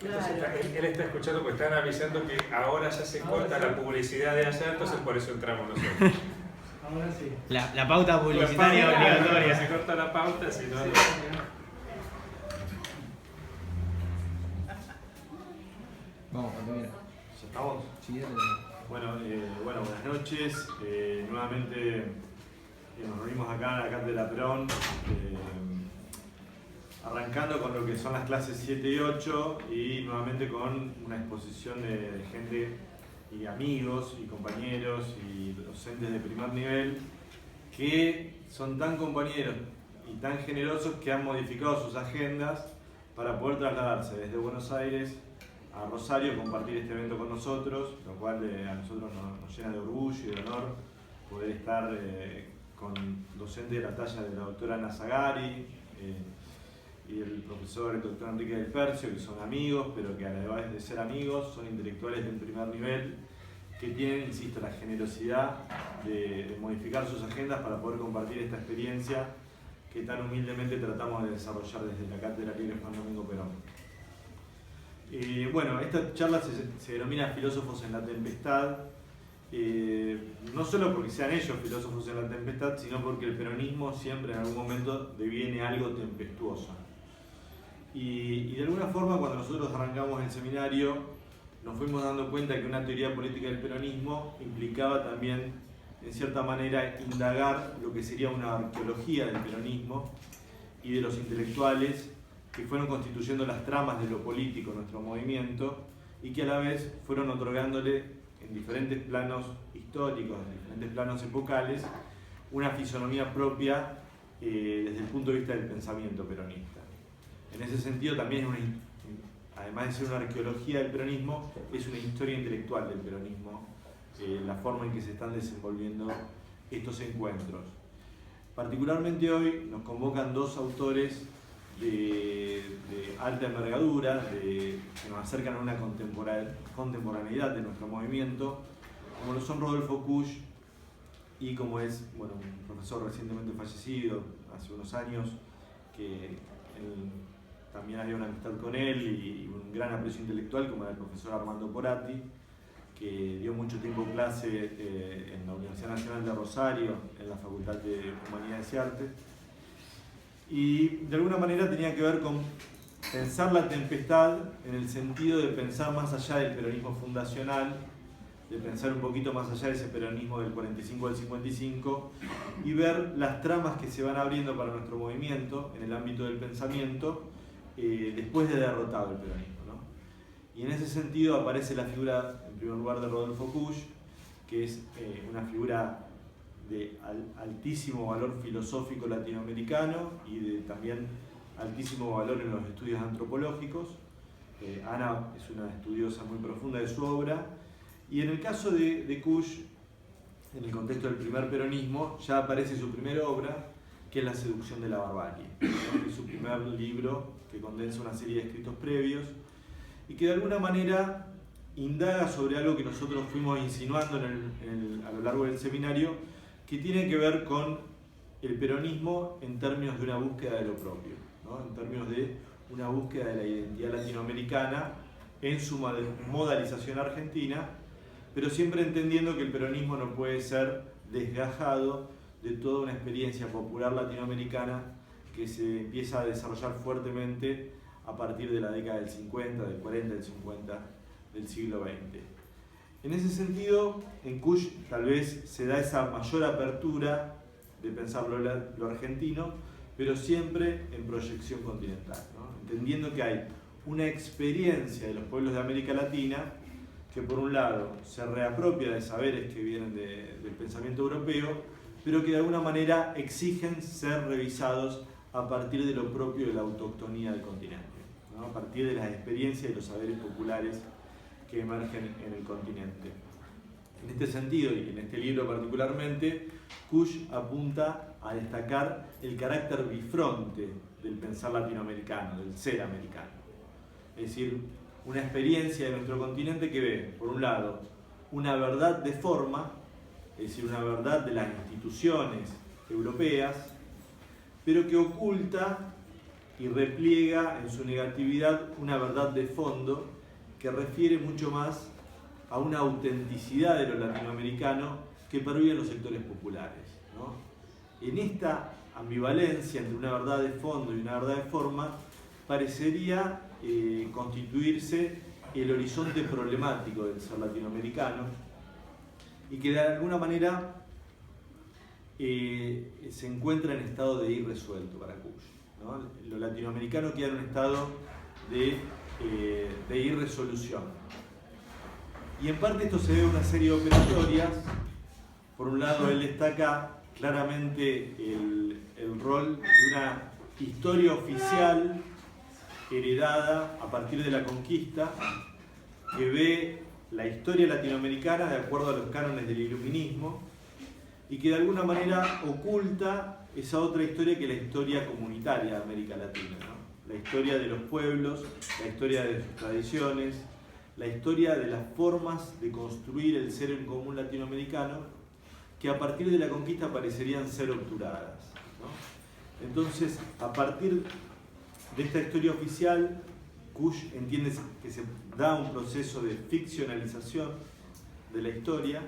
Claro. Él está escuchando porque están avisando que ahora ya se corta la publicidad de allá, entonces por eso entramos nosotros. Ahora sí. La pauta publicitaria La pauta, obligatoria. se corta la pauta, si no... Vamos, primero. ¿Ya estamos? Sí, Bueno, buenas noches. Nuevamente nos reunimos acá en la Cátedra Perón, arrancando con lo que son las clases 7 y 8 y nuevamente con una exposición de gente y amigos y compañeros y docentes de primer nivel que son tan compañeros y tan generosos que han modificado sus agendas para poder trasladarse desde Buenos Aires a Rosario, compartir este evento con nosotros, lo cual a nosotros nos llena de orgullo y de honor poder estar con docentes de la talla de la doctora Ana Zagari y el profesor el doctor Enrique del Percio, que son amigos, pero que además de ser amigos son intelectuales del primer nivel, que tienen, insisto, la generosidad de modificar sus agendas para poder compartir esta experiencia que tan humildemente tratamos de desarrollar desde la Cátedra Libre Juan Domingo Perón. Bueno, esta charla se denomina Filósofos en la Tempestad, no solo porque sean ellos filósofos en la tempestad, sino porque el peronismo siempre en algún momento deviene algo tempestuoso. Y de alguna forma, cuando nosotros arrancamos el seminario, nos fuimos dando cuenta que una teoría política del peronismo implicaba también, en cierta manera, indagar lo que sería una arqueología del peronismo y de los intelectuales que fueron constituyendo las tramas de lo político en nuestro movimiento y que a la vez fueron otorgándole en diferentes planos históricos, en diferentes planos epocales, una fisonomía propia desde el punto de vista del pensamiento peronista. En ese sentido también, además de ser una arqueología del peronismo, es una historia intelectual del peronismo, la forma en que se están desenvolviendo estos encuentros. Particularmente hoy nos convocan dos autores de alta envergadura, que nos acercan a una contemporaneidad de nuestro movimiento, como lo son Rodolfo Kusch y como es un profesor recientemente fallecido, hace unos años, que también había una amistad con él y un gran aprecio intelectual, como era el profesor Armando Porati, que dio mucho tiempo clase en la Universidad Nacional de Rosario, en la Facultad de Humanidades y Artes, y de alguna manera tenía que ver con pensar la tempestad en el sentido de pensar más allá del peronismo fundacional, de pensar un poquito más allá de ese peronismo del 45 al 55 y ver las tramas que se van abriendo para nuestro movimiento en el ámbito del pensamiento después de derrotado el peronismo, ¿no? Y en ese sentido aparece la figura, en primer lugar, de Rodolfo Kusch, que es una figura de altísimo valor filosófico latinoamericano y de también altísimo valor en los estudios antropológicos. Ana es una estudiosa muy profunda de su obra, y en el caso de Kusch, en el contexto del primer peronismo, ya aparece su primera obra, que es La seducción de la barbarie, que es su primer libro que condensa una serie de escritos previos y que de alguna manera indaga sobre algo que nosotros fuimos insinuando a lo largo del seminario, que tiene que ver con el peronismo en términos de una búsqueda de lo propio, ¿no? En términos de una búsqueda de la identidad latinoamericana en su modalización argentina, pero siempre entendiendo que el peronismo no puede ser desgajado de toda una experiencia popular latinoamericana que se empieza a desarrollar fuertemente a partir de la década del 50, del 40, del 50 del siglo XX. En ese sentido, en Kusch tal vez se da esa mayor apertura de pensar lo argentino, pero siempre en proyección continental, ¿no? Entendiendo que hay una experiencia de los pueblos de América Latina que por un lado se reapropia de saberes que vienen del pensamiento europeo, pero que de alguna manera exigen ser revisados a partir de lo propio de la autoctonía del continente, ¿no? A partir de las experiencias y los saberes populares que emergen en el continente. En este sentido, y en este libro particularmente, Kusch apunta a destacar el carácter bifronte del pensar latinoamericano, del ser americano. Es decir, una experiencia de nuestro continente que ve, por un lado, una verdad de forma, es decir, una verdad de las instituciones europeas, pero que oculta y repliega en su negatividad una verdad de fondo que refiere mucho más a una autenticidad de lo latinoamericano que pervive en los sectores populares, ¿no? En esta ambivalencia entre una verdad de fondo y una verdad de forma parecería constituirse el horizonte problemático del ser latinoamericano y que de alguna manera se encuentra en estado de ir resuelto para Kusch, ¿no? Lo latinoamericano queda en un estado de irresolución. Y en parte esto se debe a una serie de operatorias. Por un lado, él destaca claramente el rol de una historia oficial heredada a partir de la conquista, que ve la historia latinoamericana de acuerdo a los cánones del iluminismo y que de alguna manera oculta esa otra historia que es la historia comunitaria de América Latina, ¿no? La historia de los pueblos, la historia de sus tradiciones, la historia de las formas de construir el ser en común latinoamericano que a partir de la conquista parecerían ser obturadas, ¿no? Entonces, a partir de esta historia oficial, Kusch entiende que se da un proceso de ficcionalización de la historia,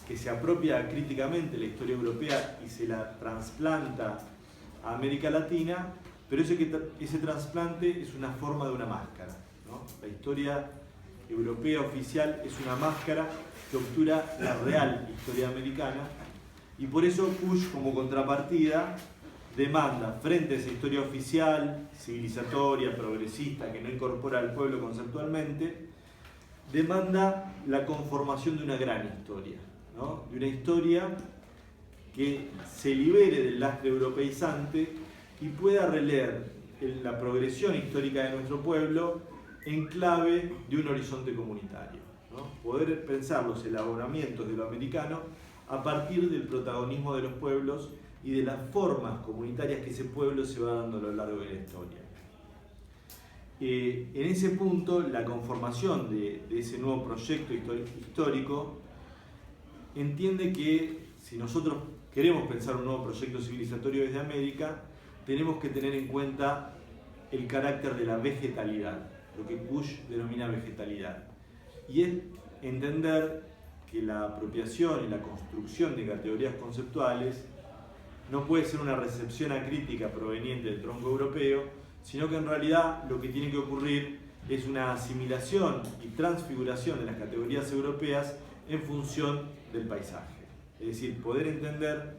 que se apropia críticamente la historia europea y se la trasplanta a América Latina, pero ese trasplante es una forma de una máscara, ¿no? La historia europea oficial es una máscara que obtura la real historia americana, y por eso Kusch, como contrapartida, demanda, frente a esa historia oficial, civilizatoria, progresista, que no incorpora al pueblo conceptualmente, demanda la conformación de una gran historia, ¿no? De una historia que se libere del lastre europeizante y pueda releer la progresión histórica de nuestro pueblo en clave de un horizonte comunitario, ¿no? Poder pensar los elaboramientos de lo americano a partir del protagonismo de los pueblos y de las formas comunitarias que ese pueblo se va dando a lo largo de la historia. En ese punto, la conformación de ese nuevo proyecto histórico entiende que si nosotros queremos pensar un nuevo proyecto civilizatorio desde América, tenemos que tener en cuenta el carácter de la vegetalidad, lo que Kusch denomina vegetalidad, y es entender que la apropiación y la construcción de categorías conceptuales no puede ser una recepción acrítica proveniente del tronco europeo, sino que en realidad lo que tiene que ocurrir es una asimilación y transfiguración de las categorías europeas en función del paisaje. Es decir, poder entender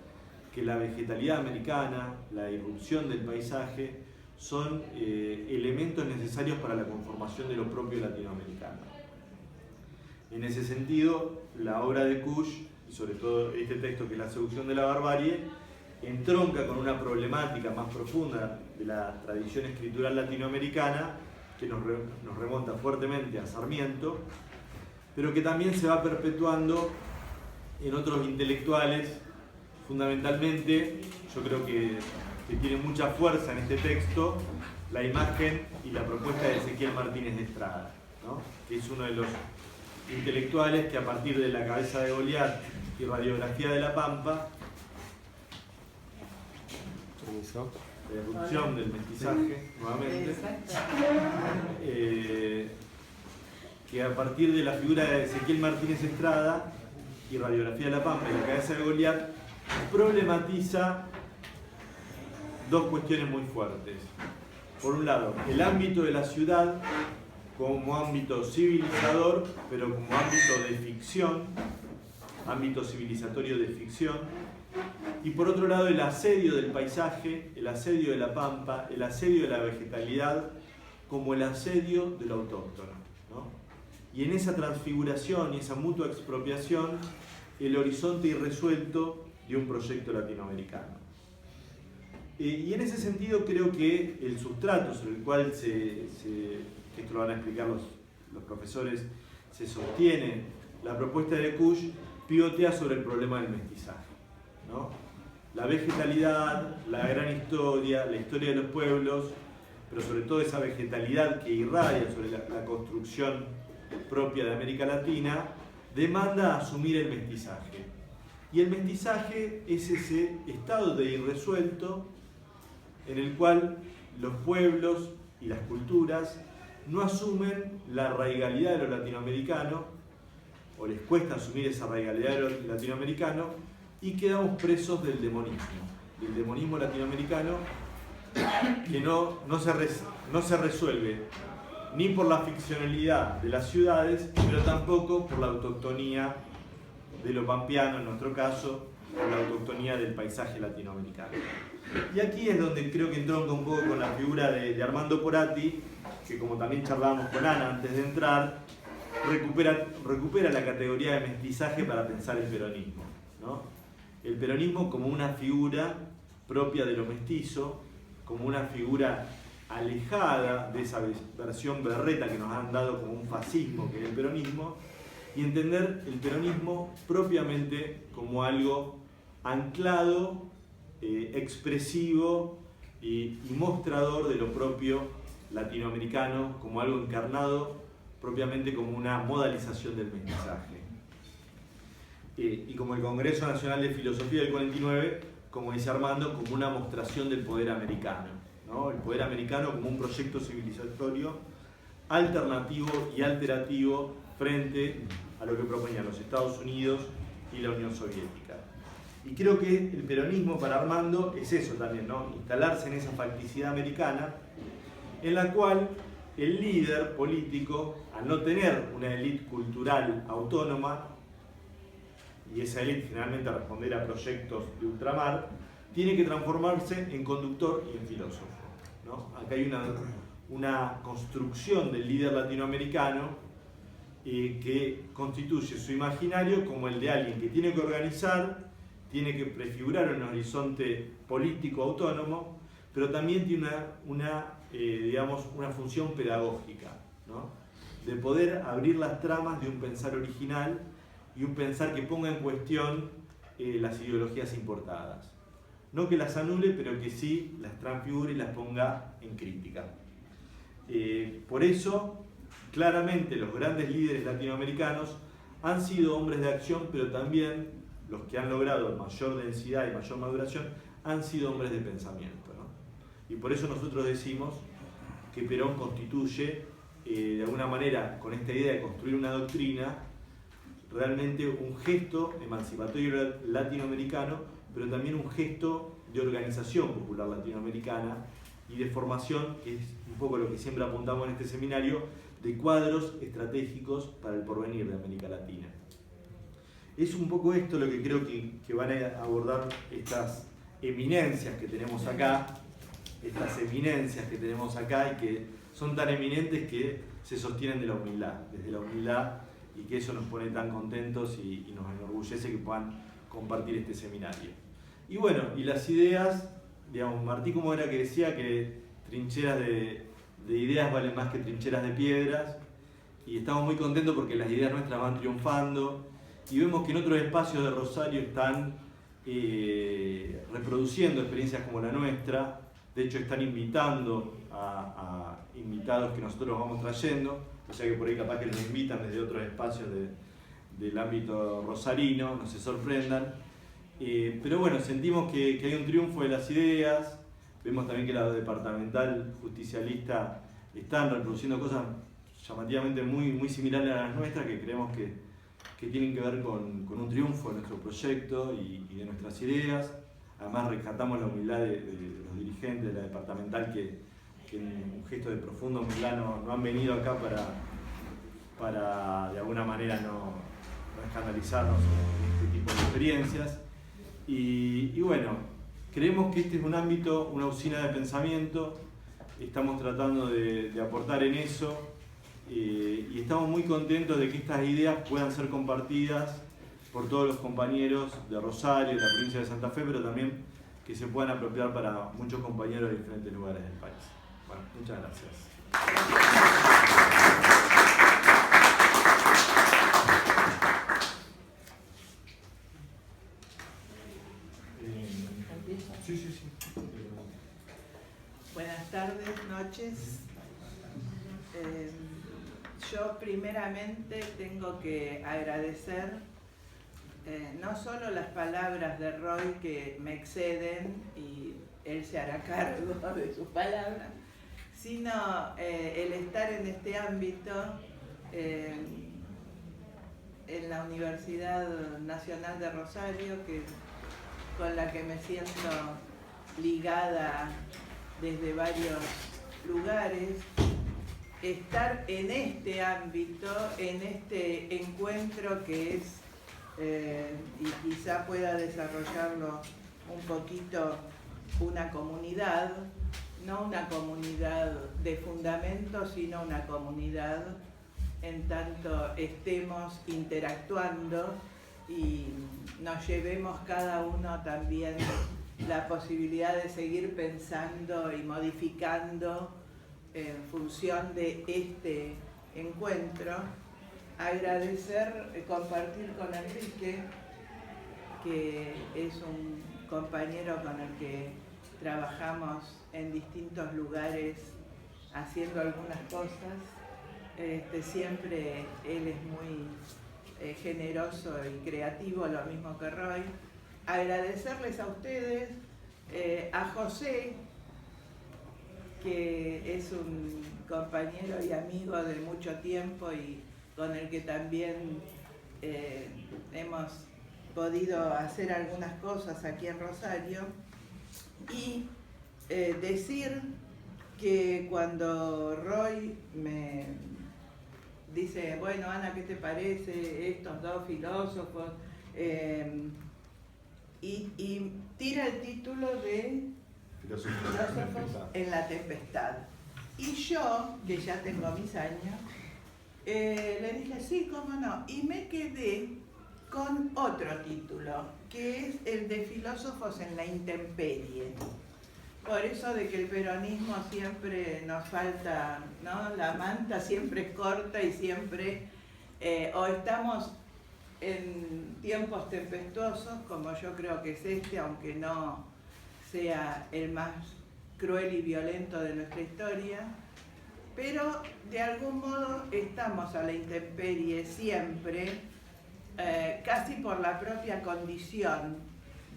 que la vegetalidad americana, la irrupción del paisaje, son elementos necesarios para la conformación de lo propio latinoamericano. En ese sentido, la obra de Kusch, y sobre todo este texto que es La seducción de la barbarie, entronca con una problemática más profunda de la tradición escritural latinoamericana que nos remonta fuertemente a Sarmiento, pero que también se va perpetuando en otros intelectuales. Fundamentalmente, yo creo que tiene mucha fuerza en este texto la imagen y la propuesta de Ezequiel Martínez de Estrada, ¿no? Que es uno de los intelectuales que a partir de La cabeza de Goliat y Radiografía de la Pampa, la erupción del mestizaje, nuevamente, que a partir de la figura de Ezequiel Martínez Estrada y Radiografía de la Pampa y La cabeza de Goliat, problematiza dos cuestiones muy fuertes. Por un lado, el ámbito de la ciudad como ámbito civilizador, pero como ámbito de ficción, ámbito civilizatorio de ficción, y por otro lado el asedio del paisaje, el asedio de la pampa, el asedio de la vegetalidad como el asedio de lo autóctono, ¿no? Y en esa transfiguración y esa mutua expropiación, el horizonte irresuelto de un proyecto latinoamericano. Y en ese sentido creo que el sustrato sobre el cual esto lo van a explicar los profesores, se sostiene la propuesta de Kusch, pivotea sobre el problema del mestizaje, ¿no? La vegetalidad, la gran historia, la historia de los pueblos, pero sobre todo esa vegetalidad que irradia sobre la construcción propia de América Latina, demanda asumir el mestizaje. Y el mestizaje es ese estado de irresuelto en el cual los pueblos y las culturas no asumen la raigalidad de lo latinoamericano, o les cuesta asumir esa raigalidad de lo latinoamericano, y quedamos presos del demonismo latinoamericano, que no se resuelve ni por la ficcionalidad de las ciudades, pero tampoco por la autoctonía de lo pampeano, en nuestro caso, por la autoctonía del paisaje latinoamericano. Y aquí es donde creo que entronca un poco con la figura de Armando Porati, que, como también charlábamos con Ana antes de entrar, recupera la categoría de mestizaje para pensar el peronismo, ¿no? El peronismo como una figura propia de lo mestizo, como una figura alejada de esa versión berreta que nos han dado como un fascismo que es el peronismo, y entender el peronismo propiamente como algo anclado, expresivo y mostrador de lo propio latinoamericano, como algo encarnado propiamente como una modalización del mestizaje. Y como el Congreso Nacional de Filosofía del 49, como dice Armando, como una mostración del poder americano, ¿no? El poder americano como un proyecto civilizatorio alternativo y alterativo frente a lo que proponían los Estados Unidos y la Unión Soviética. Y creo que el peronismo para Armando es eso también, ¿no? Instalarse en esa facticidad americana en la cual el líder político, al no tener una élite cultural autónoma, y esa élite generalmente responder a proyectos de ultramar, tiene que transformarse en conductor y en filósofo, ¿no? Acá hay una construcción del líder latinoamericano que constituye su imaginario como el de alguien que tiene que organizar, tiene que prefigurar un horizonte político autónomo, pero también tiene una función pedagógica, ¿no? De poder abrir las tramas de un pensar original y un pensar que ponga en cuestión las ideologías importadas. No que las anule, pero que sí las transfigure y las ponga en crítica. Por eso, claramente, los grandes líderes latinoamericanos han sido hombres de acción, pero también los que han logrado mayor densidad y mayor maduración han sido hombres de pensamiento, ¿no? Y por eso nosotros decimos que Perón constituye, de alguna manera, con esta idea de construir una doctrina, realmente un gesto emancipatorio latinoamericano, pero también un gesto de organización popular latinoamericana y de formación, que es un poco lo que siempre apuntamos en este seminario, de cuadros estratégicos para el porvenir de América Latina. Es un poco esto lo que creo que van a abordar estas eminencias que tenemos acá, y que son tan eminentes que se sostienen de la humildad, desde la humildad, y que eso nos pone tan contentos y nos enorgullece que puedan compartir este seminario. Y bueno, y las ideas, digamos, Martí como era que decía que trincheras de ideas valen más que trincheras de piedras, y estamos muy contentos porque las ideas nuestras van triunfando, y vemos que en otros espacios de Rosario están reproduciendo experiencias como la nuestra. De hecho, están invitando a invitados que nosotros vamos trayendo, o sea que por ahí capaz que los invitan desde otros espacios del ámbito rosarino, no se sorprendan. Pero bueno, sentimos que hay un triunfo de las ideas. Vemos también que la departamental justicialista están reproduciendo cosas llamativamente muy similares a las nuestras, que creemos que tienen que ver con un triunfo de nuestro proyecto y de nuestras ideas. Además rescatamos la humildad de los dirigentes de la departamental que en un gesto de profunda humildad no han venido acá para de alguna manera no escandalizarnos en este tipo de experiencias. Y bueno, creemos que este es un ámbito, una usina de pensamiento, estamos tratando de aportar en eso, y estamos muy contentos de que estas ideas puedan ser compartidas por todos los compañeros de Rosario, de la provincia de Santa Fe, pero también que se puedan apropiar para muchos compañeros de diferentes lugares del país. Bueno, muchas gracias. Sí. Buenas tardes, noches. Yo primeramente tengo que agradecer no solo las palabras de Roy que me exceden y él se hará cargo de sus palabras, sino el estar en este ámbito en la Universidad Nacional de Rosario, con la que me siento ligada desde varios lugares, estar en este ámbito, en este encuentro que es, y quizá pueda desarrollarlo un poquito, una comunidad, no una comunidad de fundamento, sino una comunidad en tanto estemos interactuando y nos llevemos cada uno también la posibilidad de seguir pensando y modificando en función de este encuentro. Agradecer, compartir con Enrique, que es un compañero con el que trabajamos en distintos lugares haciendo algunas cosas. Siempre él es muy generoso y creativo, lo mismo que Roy. Agradecerles a ustedes, a José, que es un compañero y amigo de mucho tiempo y con el que también hemos podido hacer algunas cosas aquí en Rosario. Y decir que cuando Roy me dice, bueno, Ana, ¿qué te parece estos dos filósofos? Y tira el título de Filósofos en la Tempestad. Y yo, que ya tengo mis años, le dije, sí, cómo no. Y me quedé con otro título, que es el de Filósofos en la Intemperie. Por eso de que el peronismo siempre nos falta, ¿no? La manta siempre es corta y siempre, o estamos en tiempos tempestuosos, como yo creo que es este, aunque no sea el más cruel y violento de nuestra historia, pero de algún modo estamos a la intemperie siempre, casi por la propia condición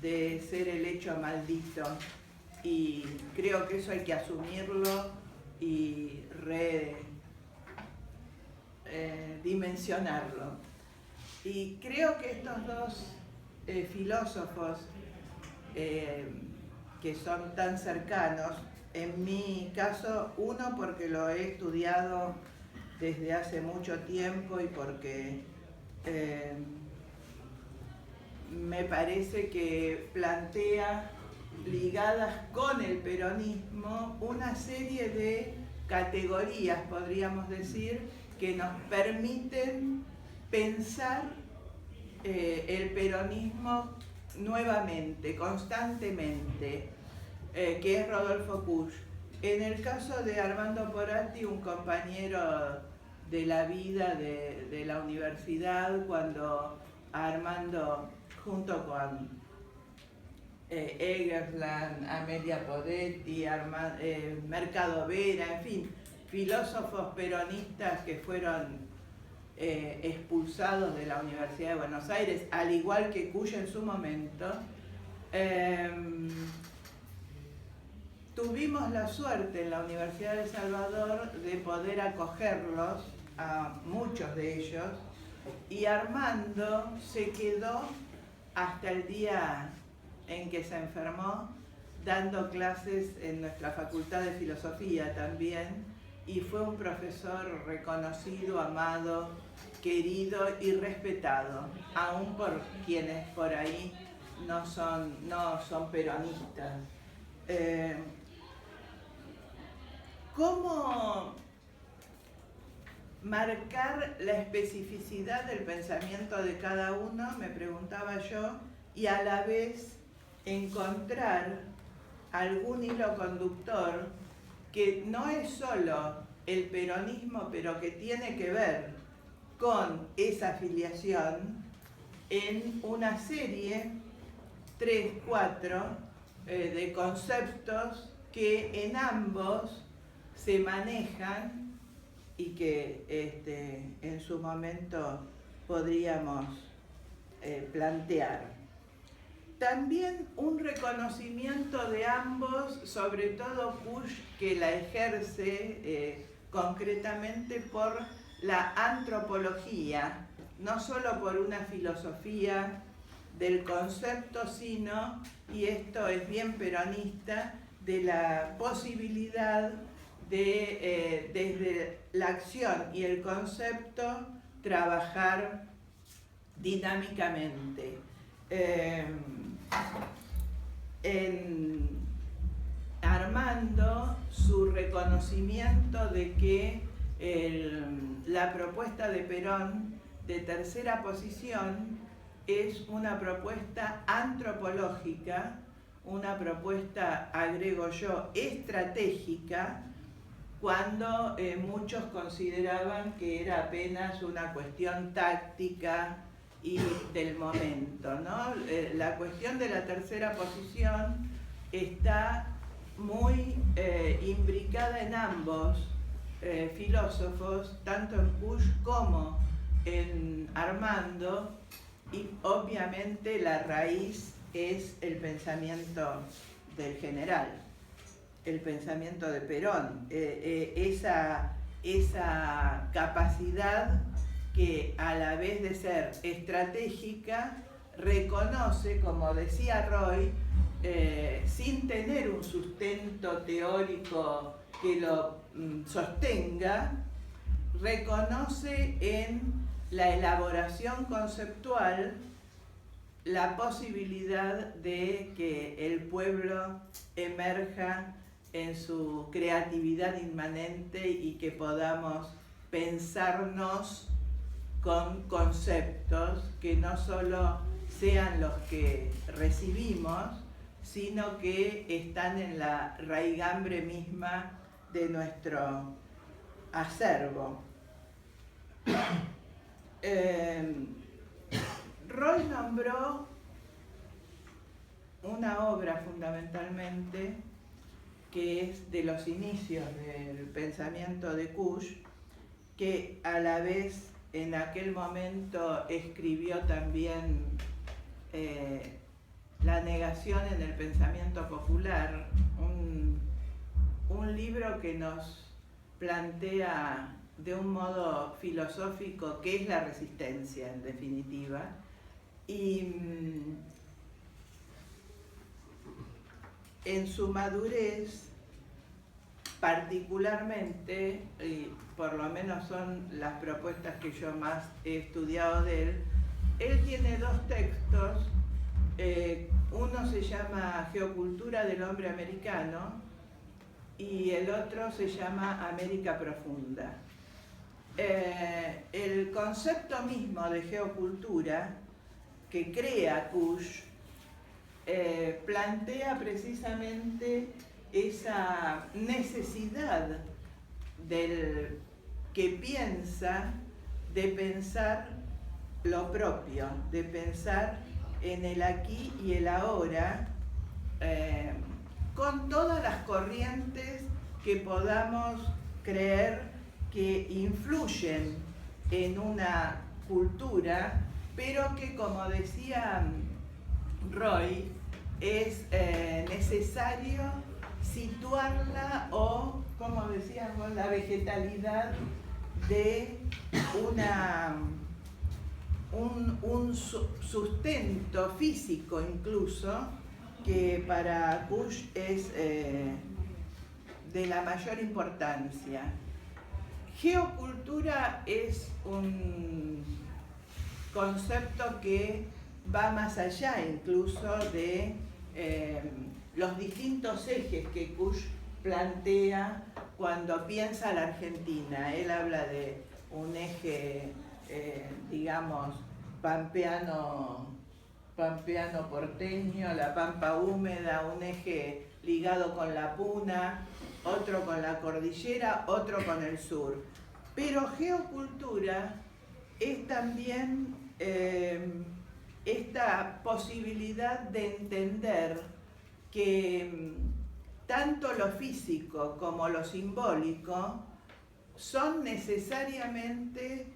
de ser el hecho maldito. Y creo que eso hay que asumirlo y redimensionarlo. Y creo que estos dos filósofos que son tan cercanos, en mi caso, uno porque lo he estudiado desde hace mucho tiempo y porque me parece que plantea, ligadas con el peronismo, una serie de categorías, podríamos decir, que nos permiten pensar el peronismo nuevamente, constantemente, que es Rodolfo Kusch. En el caso de Armando Porati, un compañero de la vida de la universidad, cuando Armando, junto con Egersland, Amelia Podetti, Mercado Vera, en fin, filósofos peronistas que fueron expulsados de la Universidad de Buenos Aires, al igual que Kusch en su momento, tuvimos la suerte en la Universidad de El Salvador de poder acogerlos, a muchos de ellos, y Armando se quedó hasta el día en que se enfermó, dando clases en nuestra Facultad de Filosofía también, y fue un profesor reconocido, amado, querido y respetado, aún por quienes por ahí no son peronistas. ¿Cómo marcar la especificidad del pensamiento de cada uno? Me preguntaba yo, y a la vez encontrar algún hilo conductor que no es solo el peronismo, pero que tiene que ver con esa afiliación en una serie, 3, 4, de conceptos que en ambos se manejan y que en su momento podríamos plantear. También un reconocimiento de ambos, sobre todo Kusch, que la ejerce concretamente por la antropología, no solo por una filosofía del concepto, sino, y esto es bien peronista, de la posibilidad de, desde la acción y el concepto, trabajar dinámicamente. En Armando, su reconocimiento de que la propuesta de Perón de tercera posición es una propuesta antropológica, una propuesta, agrego yo, estratégica, cuando muchos consideraban que era apenas una cuestión táctica y del momento, ¿no? La cuestión de la tercera posición está muy imbricada en ambos filósofos, tanto en Kusch como en Armando, y obviamente la raíz es el pensamiento del general, el pensamiento de Perón, esa capacidad que a la vez de ser estratégica reconoce, como decía Roy, sin tener un sustento teórico que lo sostenga, reconoce en la elaboración conceptual la posibilidad de que el pueblo emerja en su creatividad inmanente y que podamos pensarnos con conceptos que no solo sean los que recibimos, sino que están en la raigambre misma de nuestro acervo. Roy nombró una obra fundamentalmente que es de los inicios del pensamiento de Kusch, que a la vez en aquel momento escribió también La negación en el pensamiento popular, un libro que nos plantea de un modo filosófico qué es la resistencia en definitiva, y en su madurez particularmente, y por lo menos son las propuestas que yo más he estudiado de él tiene dos textos, uno se llama Geocultura del hombre americano y el otro se llama América Profunda. El concepto mismo de geocultura que crea Kusch plantea precisamente esa necesidad del que piensa de pensar lo propio, de pensar en el aquí y el ahora, con todas las corrientes que podamos creer que influyen en una cultura, pero que, como decía Roy, es necesario situarla o, como decíamos, la vegetalidad de un sustento físico incluso, que para Kusch es de la mayor importancia. Geocultura es un concepto que va más allá incluso de los distintos ejes que Kusch plantea cuando piensa la Argentina. Él habla de un eje, digamos, pampeano porteño, la pampa húmeda, un eje ligado con la puna, otro con la cordillera, otro con el sur. Pero geocultura es también esta posibilidad de entender que tanto lo físico como lo simbólico son necesariamente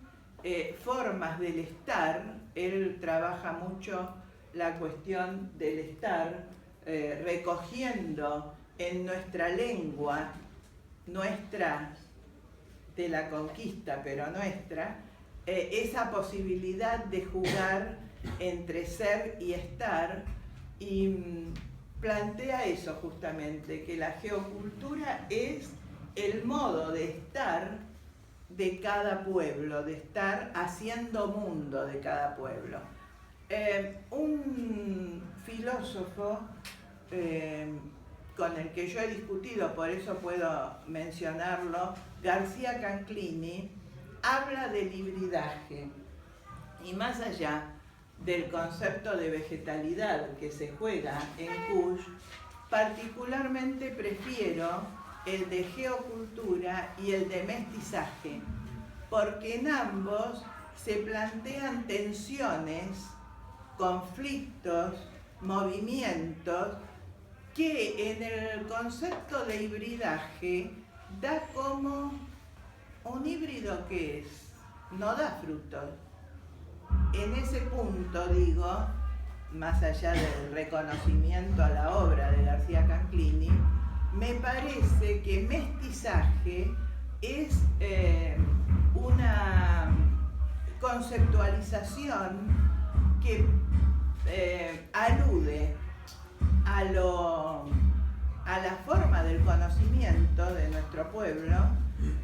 formas del estar. Él trabaja mucho la cuestión del estar, recogiendo en nuestra lengua, nuestra de la conquista, pero nuestra, esa posibilidad de jugar entre ser y estar, y plantea eso justamente, que la geocultura es el modo de estar de cada pueblo, de estar haciendo mundo de cada pueblo. Un filósofo con el que yo he discutido, por eso puedo mencionarlo, García Canclini, habla del hibridaje, y más allá del concepto de vegetalidad que se juega en Kush, particularmente prefiero el de geocultura y el de mestizaje, porque en ambos se plantean tensiones, conflictos, movimientos, que en el concepto de hibridaje da como un híbrido que es, no da frutos. En ese punto, digo, más allá del reconocimiento a la obra de García Canclini, me parece que mestizaje es una conceptualización que alude a la forma del conocimiento de nuestro pueblo,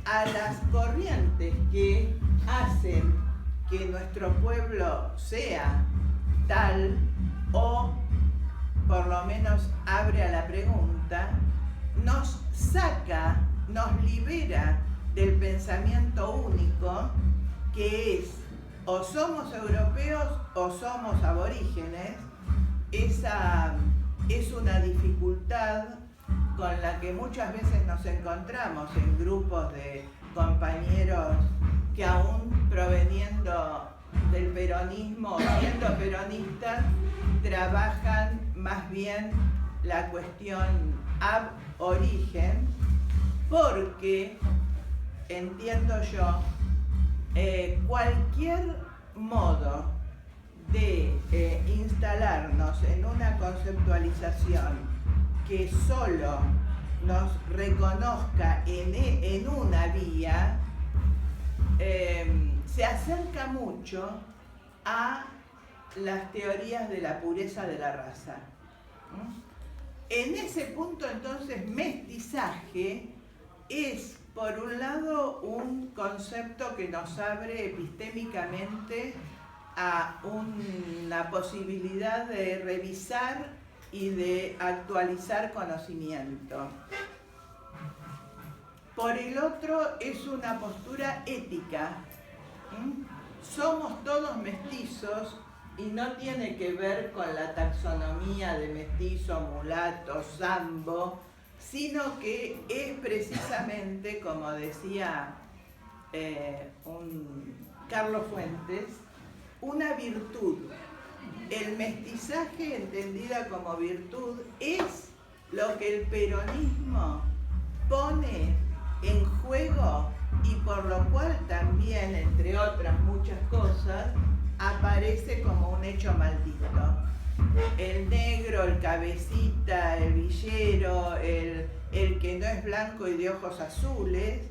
a las corrientes que hacen que nuestro pueblo sea tal, o por lo menos abre a la pregunta, nos saca, nos libera del pensamiento único que es o somos europeos o somos aborígenes. Esa es una dificultad con la que muchas veces nos encontramos en grupos de compañeros que aún proveniendo del peronismo, siendo peronistas, trabajan más bien la cuestión ab origen, porque entiendo yo, cualquier modo de instalarnos en una conceptualización que solo nos reconozca en una vía, se acerca mucho a las teorías de la pureza de la raza. En ese punto, entonces, mestizaje es, por un lado, un concepto que nos abre epistémicamente a una posibilidad de revisar y de actualizar conocimiento. Por el otro, es una postura ética. Somos todos mestizos y no tiene que ver con la taxonomía de mestizo, mulato, sambo, sino que es precisamente, como decía Carlos Fuentes, una virtud. El mestizaje, entendida como virtud, es lo que el peronismo pone en juego y por lo cual también, entre otras muchas cosas, aparece como un hecho maldito. El negro, el cabecita, el villero, el que no es blanco y de ojos azules,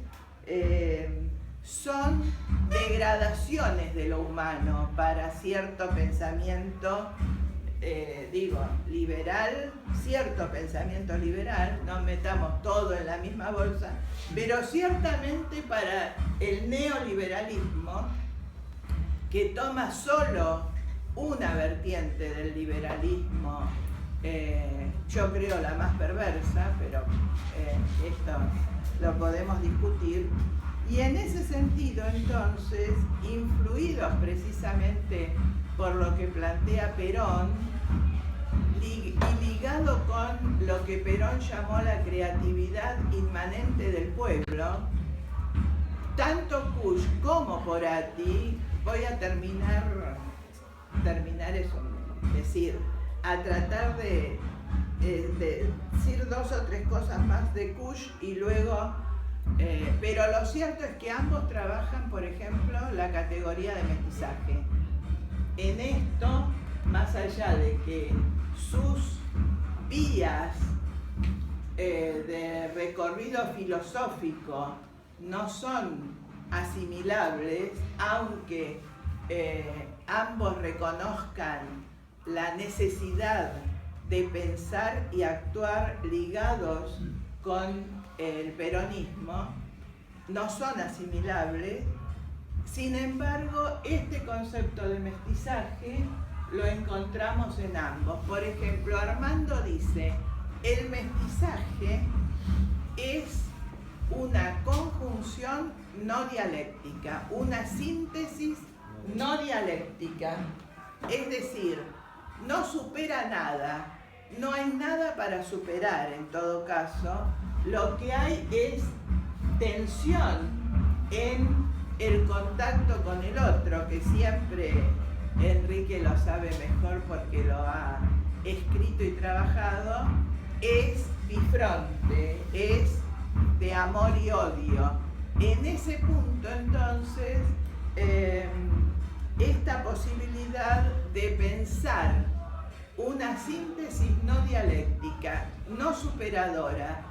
son degradaciones de lo humano para cierto pensamiento, liberal, cierto pensamiento liberal, no metamos todo en la misma bolsa, pero ciertamente para el neoliberalismo, que toma solo una vertiente del liberalismo, yo creo la más perversa, pero esto lo podemos discutir. Y en ese sentido, entonces, influidos precisamente por lo que plantea Perón, y ligado con lo que Perón llamó la creatividad inmanente del pueblo, tanto Kush como Porati, voy a terminar eso, a tratar de decir dos o tres cosas más de Kush y luego Pero lo cierto es que ambos trabajan, por ejemplo, la categoría de mestizaje. En esto, más allá de que sus vías de recorrido filosófico no son asimilables, aunque ambos reconozcan la necesidad de pensar y actuar ligados con el peronismo, no son asimilables. Sin embargo, este concepto de mestizaje lo encontramos en ambos. Por ejemplo, Armando dice: el mestizaje es una conjunción no dialéctica, una síntesis no dialéctica, es decir, no supera nada, no hay nada para superar en todo caso, lo que hay es tensión en el contacto con el otro, que siempre Enrique lo sabe mejor porque lo ha escrito y trabajado, es bifronte, es de amor y odio. En ese punto, entonces, esta posibilidad de pensar una síntesis no dialéctica, no superadora,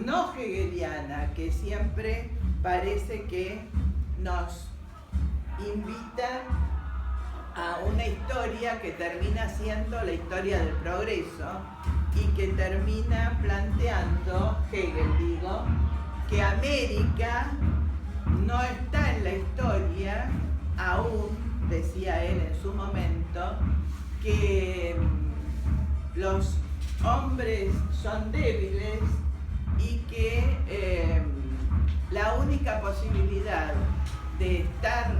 no hegeliana, que siempre parece que nos invita a una historia que termina siendo la historia del progreso y que termina planteando, Hegel digo, que América no está en la historia aún, decía él en su momento, que los hombres son débiles y que la única posibilidad de estar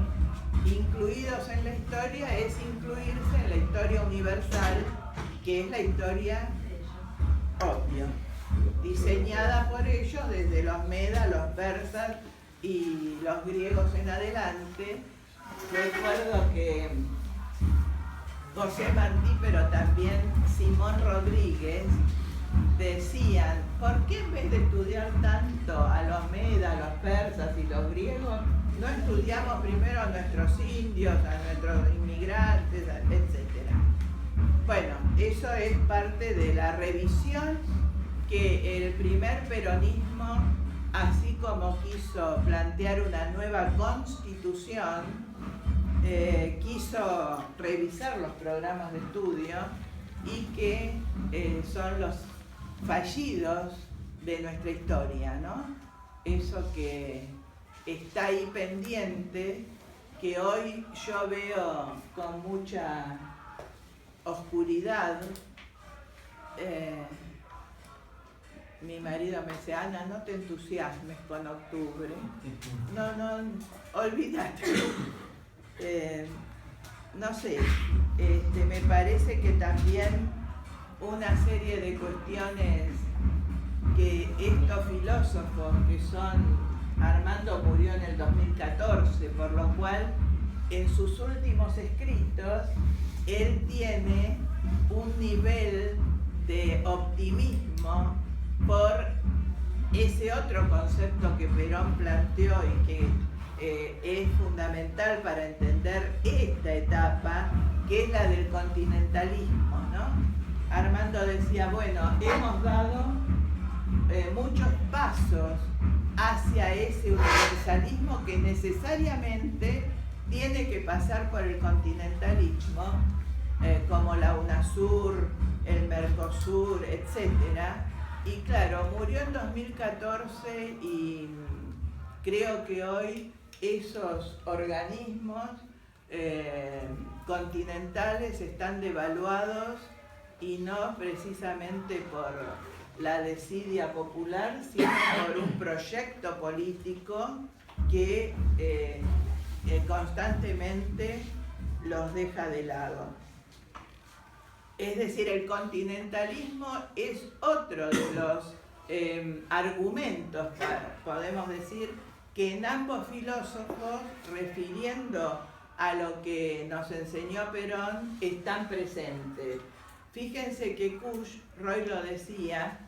incluidos en la historia es incluirse en la historia universal, que es la historia obvia, diseñada por ellos desde los medas, los persas y los griegos en adelante. Recuerdo que José Martí, pero también Simón Rodríguez, decían: ¿por qué en vez de estudiar tanto a los medas, a los persas y los griegos, no estudiamos primero a nuestros indios, a nuestros inmigrantes, etcétera? Bueno, eso es parte de la revisión que el primer peronismo, así como quiso plantear una nueva constitución, quiso revisar los programas de estudio y que son los fallidos de nuestra historia, ¿no? Eso que está ahí pendiente, que hoy yo veo con mucha oscuridad. Mi marido me dice: Ana, no te entusiasmes con octubre, no, olvídate. No sé, me parece que también una serie de cuestiones que estos filósofos, que son, Armando murió en el 2014, por lo cual en sus últimos escritos él tiene un nivel de optimismo por ese otro concepto que Perón planteó y que es fundamental para entender esta etapa, que es la del continentalismo, ¿no? Armando decía: bueno, hemos dado muchos pasos hacia ese universalismo que necesariamente tiene que pasar por el continentalismo, como la UNASUR, el Mercosur, etc. Y claro, murió en 2014 y creo que hoy esos organismos continentales están devaluados, y no precisamente por la desidia popular, sino por un proyecto político que constantemente los deja de lado. Es decir, el continentalismo es otro de los argumentos, podemos decir, que en ambos filósofos, refiriendo a lo que nos enseñó Perón, están presentes. Fíjense que Kusch, Roy lo decía,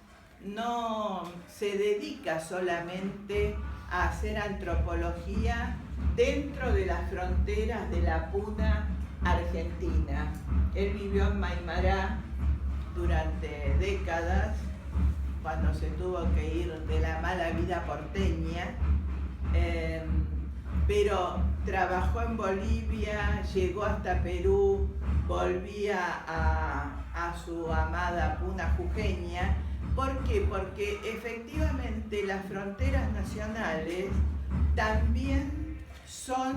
no se dedica solamente a hacer antropología dentro de las fronteras de la Puna argentina. Él vivió en Maimará durante décadas, cuando se tuvo que ir de la mala vida porteña, pero trabajó en Bolivia, llegó hasta Perú, volvía a su amada Puna jujeña. ¿Por qué? Porque efectivamente las fronteras nacionales también son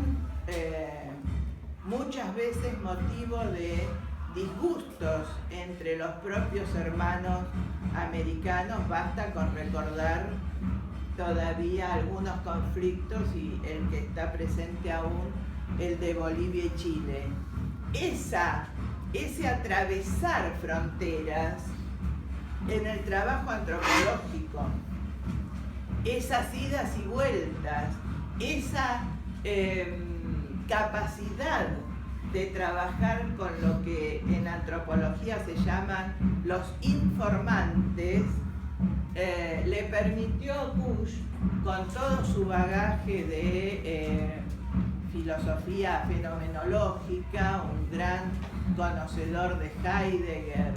muchas veces motivo de disgustos entre los propios hermanos americanos. Basta con recordar todavía algunos conflictos y el que está presente aún, el de Bolivia y Chile. Ese atravesar fronteras en el trabajo antropológico, esas idas y vueltas, esa capacidad de trabajar con lo que en antropología se llaman los informantes, le permitió a Kusch, con todo su bagaje de filosofía fenomenológica, un gran conocedor de Heidegger,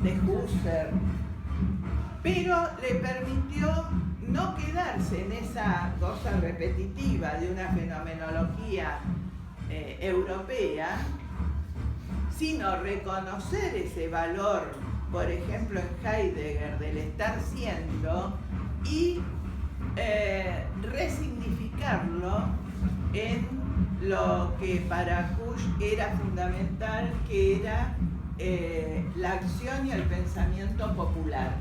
de Husserl, pero le permitió no quedarse en esa cosa repetitiva de una fenomenología europea, sino reconocer ese valor, por ejemplo en Heidegger, del estar siendo, y resignificarlo en lo que para Kusch era fundamental, que era la acción y el pensamiento popular,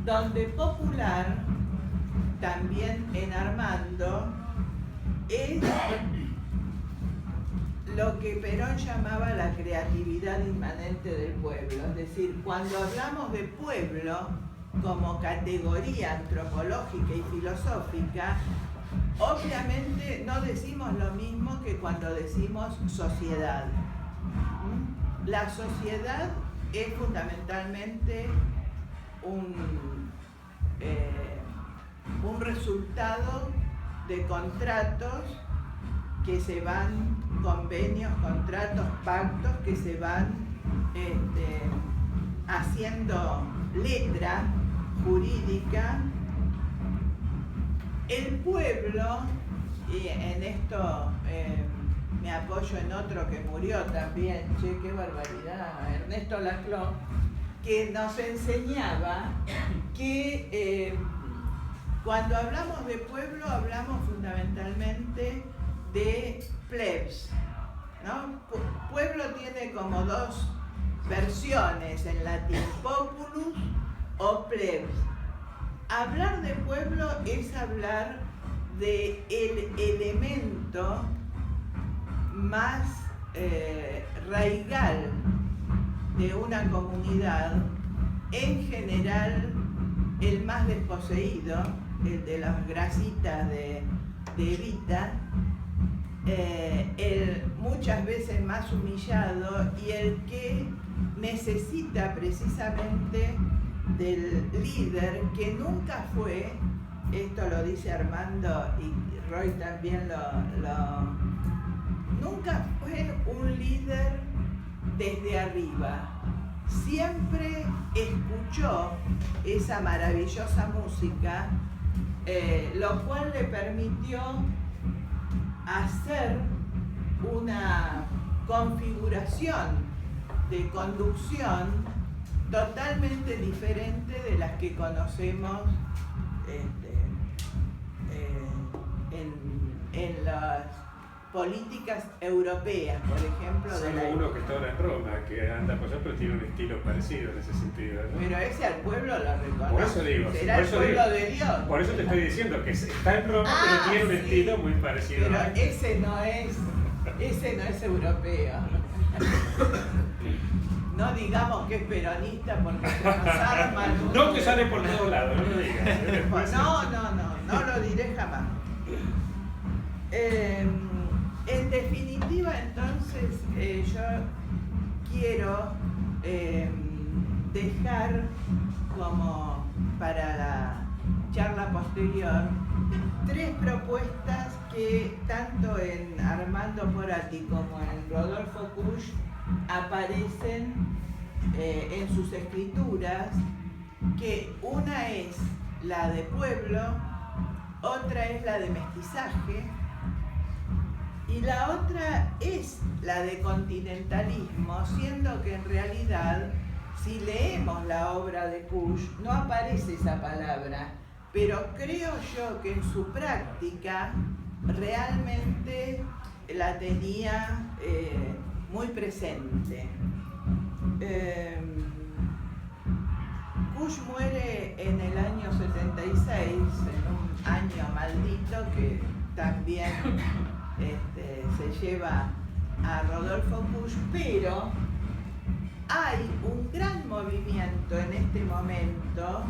donde popular, también en Armando, es lo que Perón llamaba la creatividad inmanente del pueblo. Es decir, cuando hablamos de pueblo como categoría antropológica y filosófica, obviamente no decimos lo mismo que cuando decimos sociedad. La sociedad es fundamentalmente un resultado de contratos que se van, convenios, contratos, pactos que se van haciendo letra jurídica. El pueblo, y en esto me apoyo en otro que murió también, che, qué barbaridad, Ernesto Laclau, que nos enseñaba que cuando hablamos de pueblo hablamos fundamentalmente de plebs, ¿no? Pueblo tiene como dos versiones en latín, populus o plebs. Hablar de pueblo es hablar de el elemento más raigal de una comunidad, en general el más desposeído, el de las grasitas de Evita, el muchas veces más humillado y el que necesita precisamente del líder que nunca fue, esto lo dice Armando y Roy también nunca fue un líder desde arriba. Siempre escuchó esa maravillosa música, lo cual le permitió hacer una configuración de conducción totalmente diferente de las que conocemos en las políticas europeas, por ejemplo. Salvo uno que está ahora en Roma, que anda por allá, pero tiene un estilo parecido en ese sentido, ¿no? Pero ese al pueblo lo reconoce. Por eso digo, será el pueblo de Dios. Por eso te estoy diciendo que está en Roma, pero tiene un estilo muy parecido. Pero ese no es europeo. No digamos que es peronista porque se nos arma. No, que sale por todos lados, no lo digas. No lo diré jamás. En definitiva, entonces, yo quiero dejar como para la charla posterior, 3 propuestas que tanto en Armando Moratti como en Rodolfo Kusch aparecen en sus escrituras, que una es la de pueblo, otra es la de mestizaje y la otra es la de continentalismo, siendo que en realidad, si leemos la obra de Kusch, no aparece esa palabra, pero creo yo que en su práctica realmente la tenía muy presente. Kusch muere en el año 76, en un año maldito que también se lleva a Rodolfo Kusch, pero hay un gran movimiento en este momento,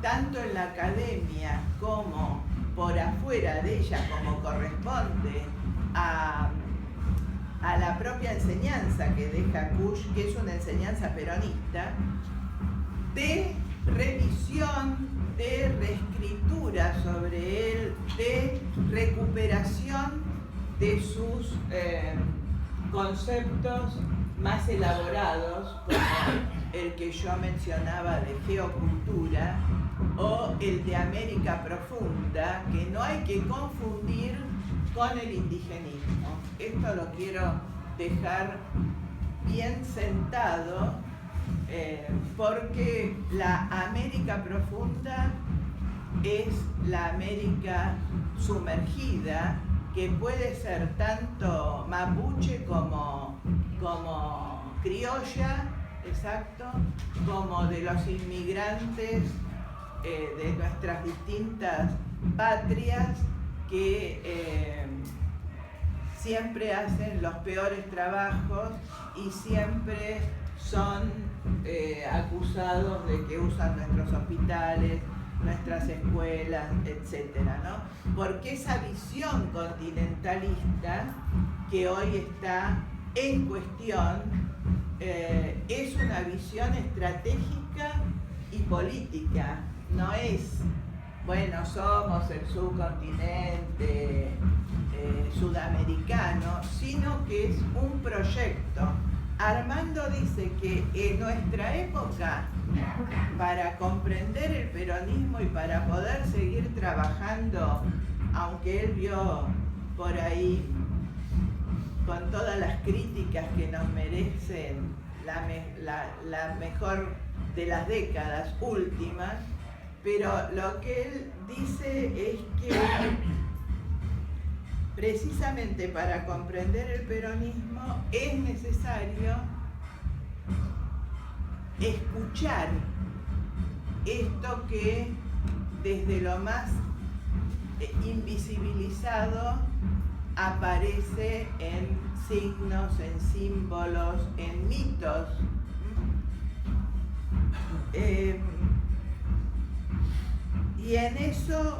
tanto en la academia como por afuera de ella, como corresponde a la propia enseñanza que deja Kusch, que es una enseñanza peronista, de revisión, de reescritura sobre él, de recuperación de sus conceptos más elaborados, como el que yo mencionaba de geocultura o el de América Profunda, que no hay que confundir con el indigenismo. Esto lo quiero dejar bien sentado, porque la América Profunda es la América sumergida, que puede ser tanto mapuche como criolla, exacto, como de los inmigrantes de nuestras distintas patrias que siempre hacen los peores trabajos y siempre son acusados de que usan nuestros hospitales, nuestras escuelas, etcétera, ¿no? Porque esa visión continentalista que hoy está en cuestión es una visión estratégica y política, no es, bueno, somos el subcontinente sudamericano, sino que es un proyecto. Armando dice que en nuestra época, para comprender el peronismo y para poder seguir trabajando, aunque él vio por ahí con todas las críticas que nos merecen la mejor de las décadas últimas, pero lo que él dice es que precisamente para comprender el peronismo es necesario escuchar esto que desde lo más invisibilizado aparece en signos, en símbolos, en mitos. Y en eso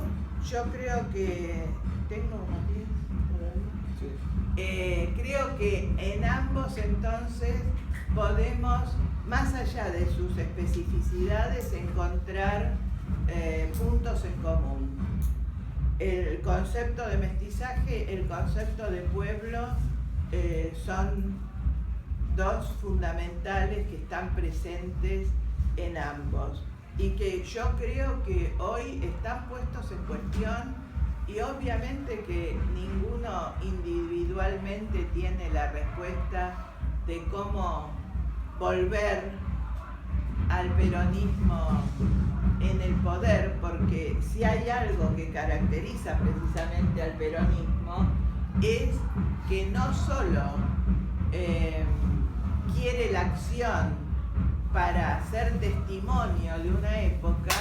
yo creo que tengo unos 10 todavía. Creo que en ambos entonces podemos, más allá de sus especificidades, encontrar puntos en común. El concepto de mestizaje, el concepto de pueblo son dos fundamentales que están presentes en ambos y que yo creo que hoy están puestos en cuestión, y obviamente que ninguno individualmente tiene la respuesta de cómo volver al peronismo en el poder, porque si hay algo que caracteriza precisamente al peronismo es que no solo quiere la acción para ser testimonio de una época,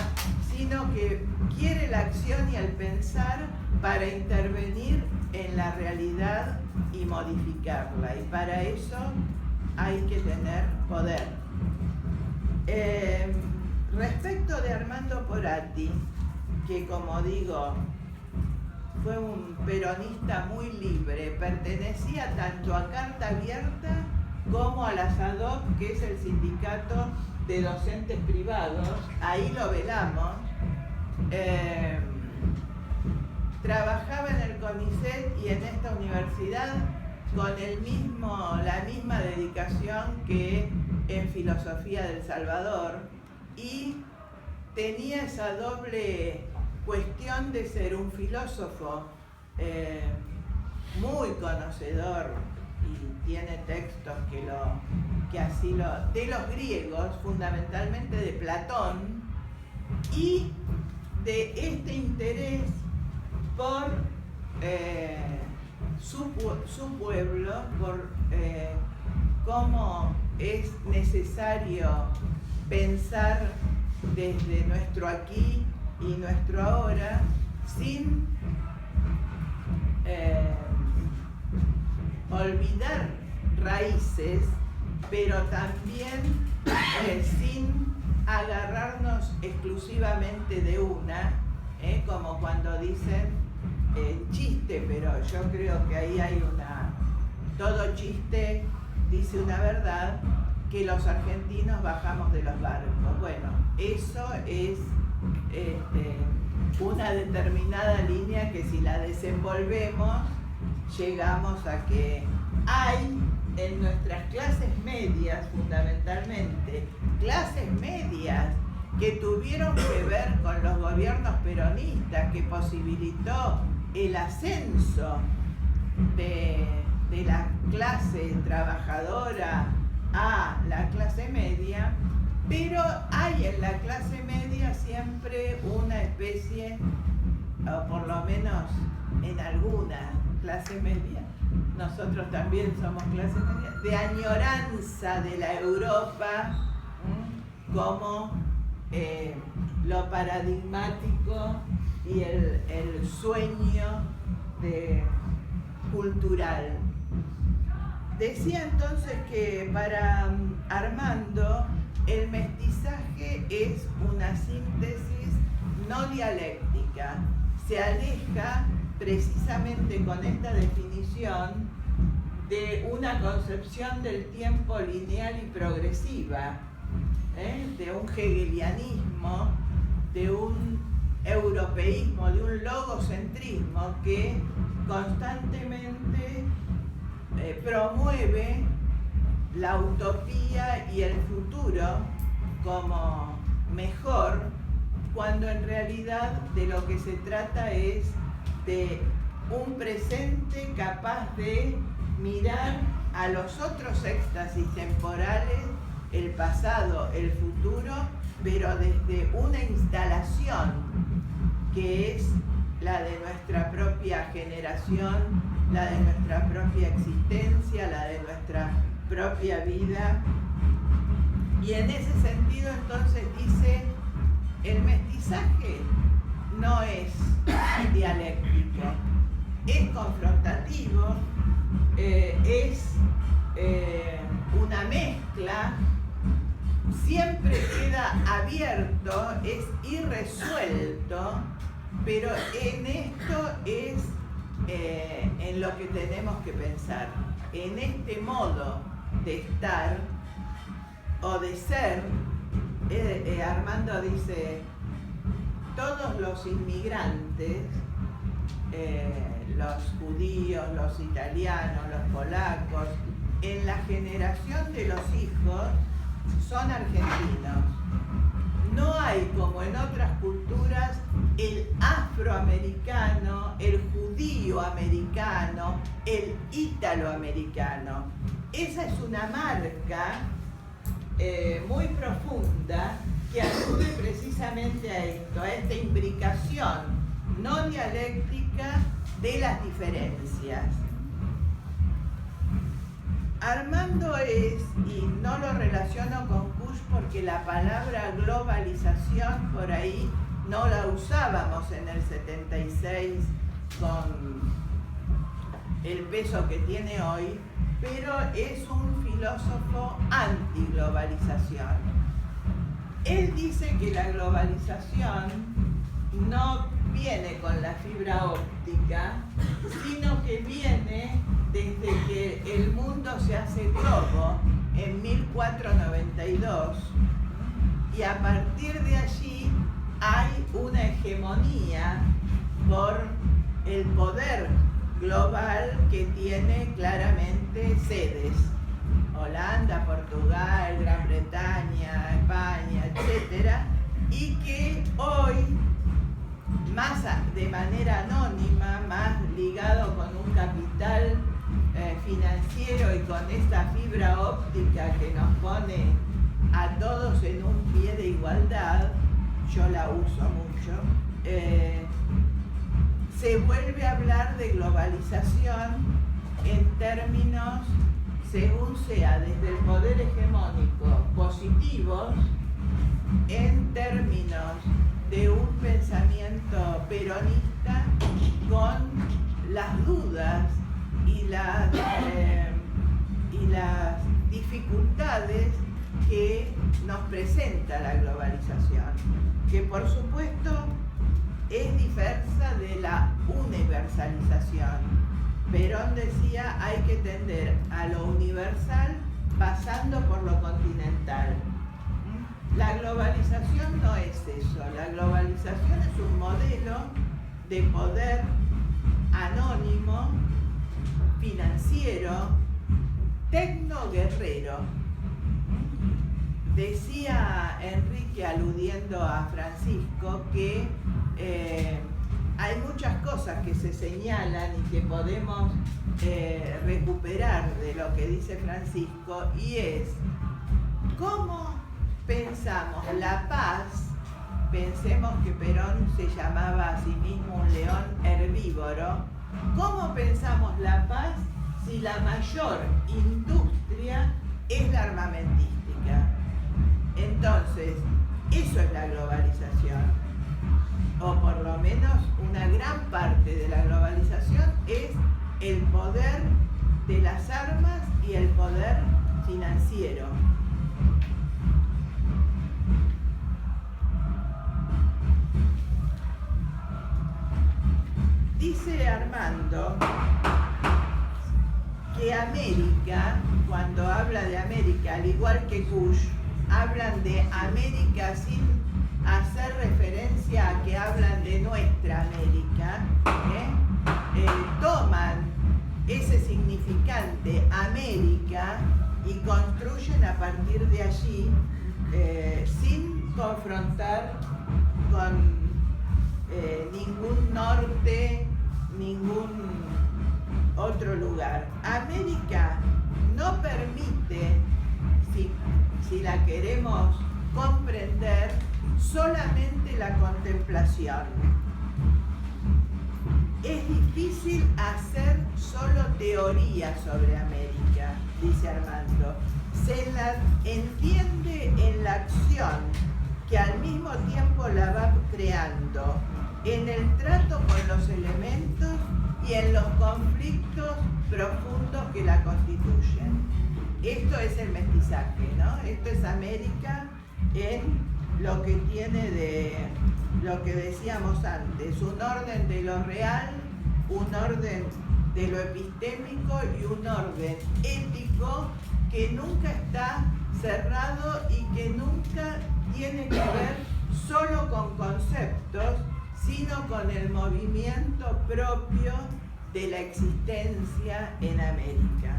sino que quiere la acción y el pensar para intervenir en la realidad y modificarla, y para eso hay que tener poder. Respecto de Armando Moratti, que como digo, fue un peronista muy libre, pertenecía tanto a Carta Abierta como a la SADOP, que es el sindicato de docentes privados, ahí lo velamos, trabajaba en el CONICET y en esta universidad con la misma dedicación que en Filosofía del Salvador, y tenía esa doble cuestión de ser un filósofo muy conocedor, y tiene textos de los griegos, fundamentalmente de Platón, y de este interés por su pueblo, por cómo es necesario pensar desde nuestro aquí y nuestro ahora, sin olvidar raíces, pero también sin agarrarnos exclusivamente de una, como cuando dicen chiste, pero yo creo que ahí hay todo chiste dice una verdad, que los argentinos bajamos de los barcos. Bueno, eso es una determinada línea que si la desenvolvemos, llegamos a que hay en nuestras clases medias, fundamentalmente, clases medias que tuvieron que ver con los gobiernos peronistas, que posibilitó el ascenso de la clase trabajadora a la clase media, pero hay en la clase media siempre una especie, o por lo menos en alguna clase media, nosotros también somos clase media, de añoranza de la Europa como lo paradigmático y el sueño cultural. Decía entonces que para Armando el mestizaje es una síntesis no dialéctica. Se aleja precisamente con esta definición de una concepción del tiempo lineal y progresiva, de un hegelianismo, de un europeísmo, de un logocentrismo que constantemente promueve la utopía y el futuro como mejor, cuando en realidad de lo que se trata es de un presente capaz de mirar a los otros éxtasis temporales, el pasado, el futuro, pero desde una instalación que es la de nuestra propia generación, la de nuestra propia existencia, la de nuestra propia vida. Y en ese sentido entonces dice, el mestizaje no es dialéctico, es confrontativo, es una mezcla, siempre queda abierto, es irresuelto, pero en esto es en lo que tenemos que pensar, en este modo de estar o de ser. Armando dice, todos los inmigrantes, los judíos, los italianos, los polacos, en la generación de los hijos son argentinos. No hay, como en otras culturas, el afroamericano, el judío americano, el ítaloamericano. Esa es una marca muy profunda que alude precisamente a esto, a esta imbricación no dialéctica de las diferencias. Armando es, y no lo relaciono con Kusch porque la palabra globalización por ahí no la usábamos en el 76 con el peso que tiene hoy, pero es un filósofo antiglobalización. Él dice que la globalización no viene con la fibra óptica, sino que viene desde que el mundo se hace globo en 1492, y a partir de allí hay una hegemonía por el poder global que tiene claramente sedes. Holanda, Portugal, Gran Bretaña, España, etc. Y que hoy, más de manera anónima, más ligado con un capital financiero y con esta fibra óptica que nos pone a todos en un pie de igualdad, yo la uso mucho, se vuelve a hablar de globalización en términos, según sea desde el poder hegemónico, positivos, en términos de un pensamiento peronista con las dudas y las dificultades que nos presenta la globalización, que por supuesto es diversa de la universalización. Perón decía, hay que tender a lo universal pasando por lo continental. La globalización no es eso. La globalización es un modelo de poder anónimo, financiero, tecnoguerrero. Decía Enrique, aludiendo a Francisco, que hay muchas cosas que se señalan y que podemos recuperar de lo que dice Francisco, y es cómo pensamos la paz. Pensemos que Perón se llamaba a sí mismo un león herbívoro. ¿Cómo pensamos la paz si la mayor industria es la armamentística? Entonces, eso es la globalización. O por lo menos una gran parte de la globalización es el poder de las armas y el poder financiero. Dice Armando que América, cuando habla de América, al igual que Kush, hablan de América sin hacer referencia a que hablan de nuestra América, toman ese significante América y construyen a partir de allí, sin confrontar con ningún norte, ningún otro lugar. América no permite, si la queremos comprender, solamente la contemplación. Es difícil hacer solo teoría sobre América, dice Armando. Se la entiende en la acción, que al mismo tiempo la va creando, en el trato con los elementos y en los conflictos profundos que la constituyen. Esto es el mestizaje, ¿no? Esto es América en lo que tiene de lo que decíamos antes, un orden de lo real, un orden de lo epistémico y un orden ético que nunca está cerrado y que nunca tiene que ver solo con conceptos, sino con el movimiento propio de la existencia en América.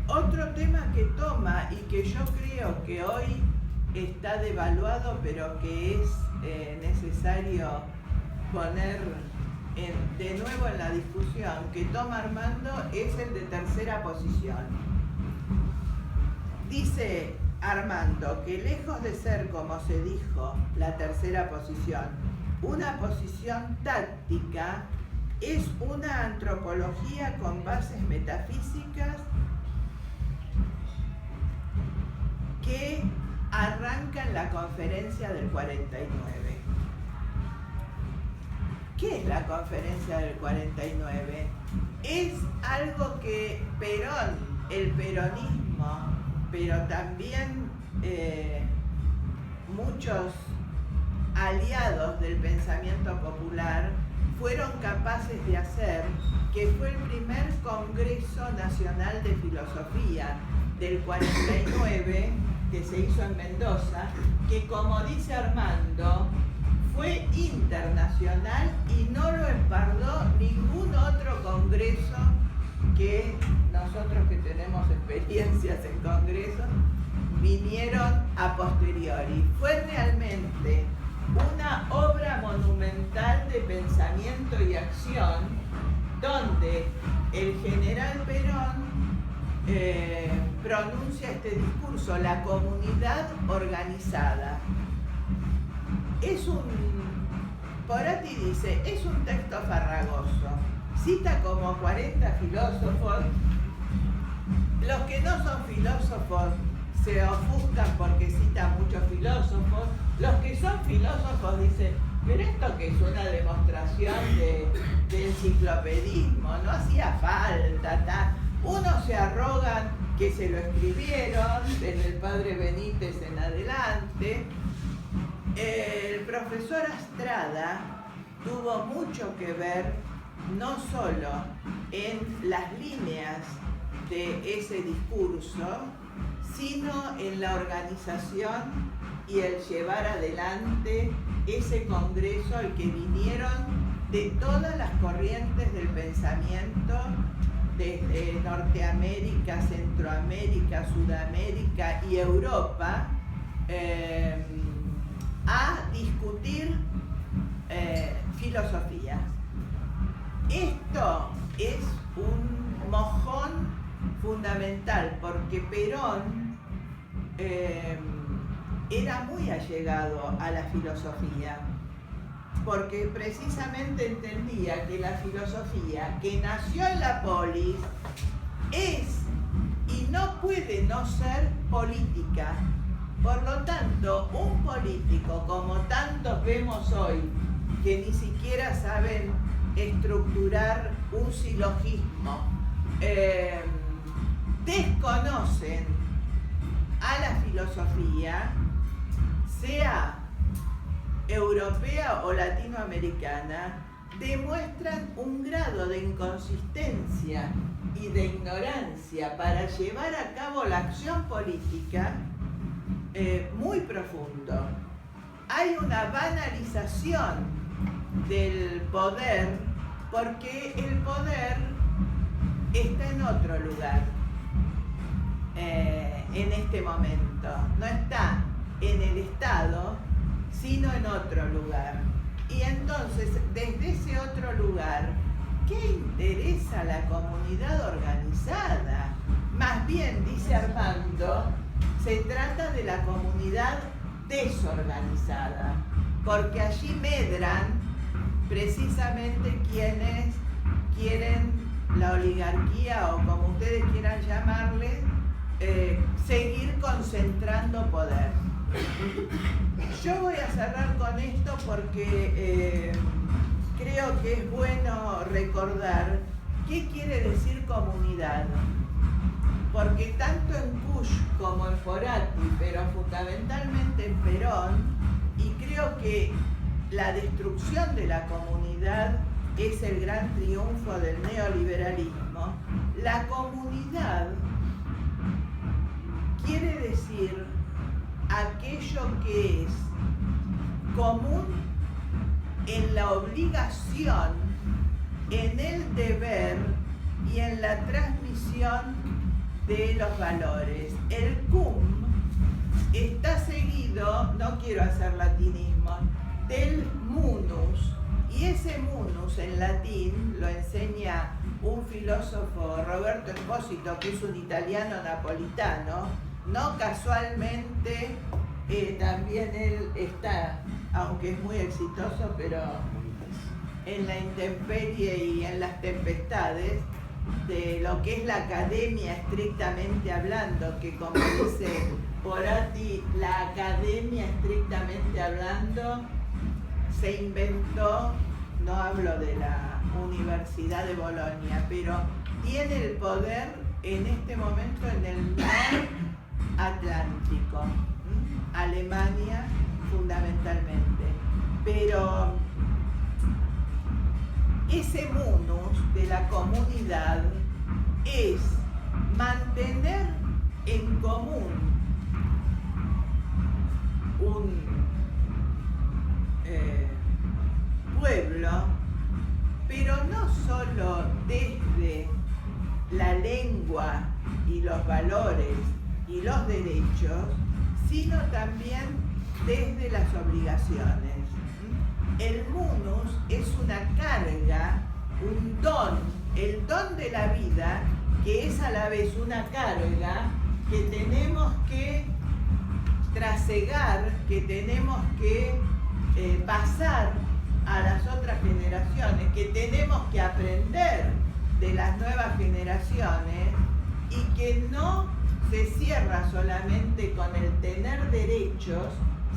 Otro tema que toma y que yo creo que hoy está devaluado, pero que es necesario poner de nuevo en la discusión, que toma Armando, es el de tercera posición. Dice Armando que lejos de ser, como se dijo, la tercera posición, una posición táctica, es una antropología con bases metafísicas que arranca en la conferencia del 49. ¿Qué es la conferencia del 49? Es algo que Perón, el peronismo, pero también muchos aliados del pensamiento popular fueron capaces de hacer, que fue el primer Congreso Nacional de Filosofía del 49, que se hizo en Mendoza, que como dice Armando, fue internacional y no lo empardó ningún otro congreso que nosotros que tenemos experiencias en congresos vinieron a posteriori. Fue realmente una obra monumental de pensamiento y acción donde el general Perón pronuncia este discurso, la comunidad organizada. Porati dice, es un texto farragoso, cita como 40 filósofos, los que no son filósofos se ofuscan porque cita muchos filósofos, los que son filósofos dicen, pero esto que es una demostración de enciclopedismo, no hacía falta, unos se arrogan que se lo escribieron, desde el padre Benítez en adelante. El profesor Astrada tuvo mucho que ver no solo en las líneas de ese discurso, sino en la organización y el llevar adelante ese congreso al que vinieron de todas las corrientes del pensamiento, desde Norteamérica, Centroamérica, Sudamérica y Europa, a discutir filosofía. Esto es un mojón fundamental porque Perón era muy allegado a la filosofía, porque precisamente entendía que la filosofía que nació en la polis es y no puede no ser política. Por lo tanto, un político, como tantos vemos hoy, que ni siquiera saben estructurar un silogismo, desconocen a la filosofía, sea europea o latinoamericana, demuestran un grado de inconsistencia y de ignorancia para llevar a cabo la acción política muy profundo. Hay una banalización del poder porque el poder está en otro lugar en este momento. No está en el Estado, sino en otro lugar. Y entonces, desde ese otro lugar, ¿qué interesa a la comunidad organizada? Más bien, dice Armando, se trata de la comunidad desorganizada, porque allí medran precisamente quienes quieren la oligarquía o como ustedes quieran llamarle, seguir concentrando poder. Yo voy a cerrar con esto porque creo que es bueno recordar qué quiere decir comunidad. Porque tanto en Kusch como en Porati, pero fundamentalmente en Perón, y creo que la destrucción de la comunidad es el gran triunfo del neoliberalismo, la comunidad quiere decir aquello que es común en la obligación, en el deber y en la transmisión de los valores. El cum está seguido, no quiero hacer latinismo, del munus, y ese munus en latín lo enseña un filósofo, Roberto Espósito, que es un italiano napolitano. No casualmente también él está, aunque es muy exitoso, pero en la intemperie y en las tempestades de lo que es la academia estrictamente hablando, que como dice Porati, la academia estrictamente hablando se inventó, no hablo de la Universidad de Bolonia, pero tiene el poder en este momento en el Atlántico, Alemania fundamentalmente, pero ese munus de la comunidad es mantener en común un pueblo, pero no solo desde la lengua y los valores y los derechos, sino también desde las obligaciones. El munus es una carga, un don, el don de la vida, que es a la vez una carga que tenemos que trasegar, que tenemos que pasar a las otras generaciones, que tenemos que aprender de las nuevas generaciones y que no se cierra solamente con el tener derechos,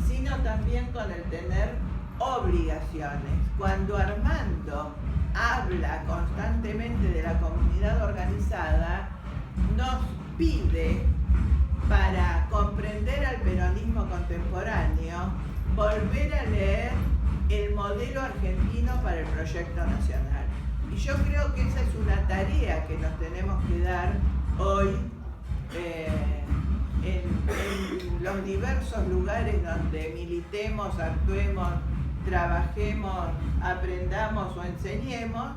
sino también con el tener obligaciones. Cuando Armando habla constantemente de la comunidad organizada, nos pide, para comprender al peronismo contemporáneo, volver a leer el modelo argentino para el proyecto nacional. Y yo creo que esa es una tarea que nos tenemos que dar hoy en los diversos lugares donde militemos, actuemos, trabajemos, aprendamos o enseñemos,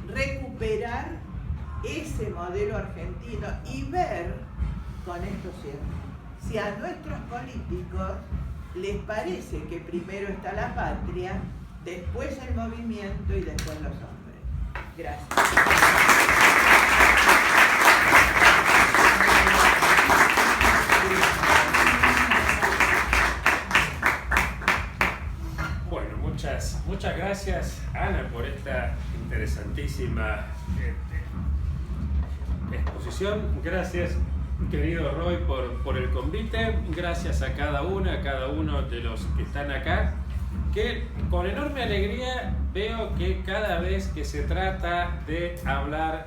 recuperar ese modelo argentino y ver, con esto cierto, si a nuestros políticos les parece que primero está la patria, después el movimiento y después los hombres. Gracias. Bueno, muchas gracias, Ana, por esta interesantísima exposición. Gracias, querido Roy, por el convite. Gracias a cada uno de los que están acá, que con enorme alegría veo que cada vez que se trata de hablar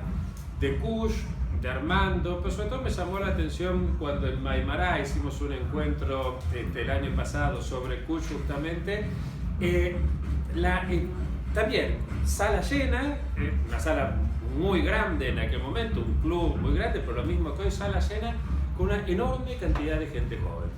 de Kush, de Armando, pero sobre todo me llamó la atención cuando en Maimará hicimos un encuentro el año pasado sobre Kush justamente, también sala llena, una sala muy grande en aquel momento, un club muy grande, pero lo mismo que hoy, sala llena, con una enorme cantidad de gente joven.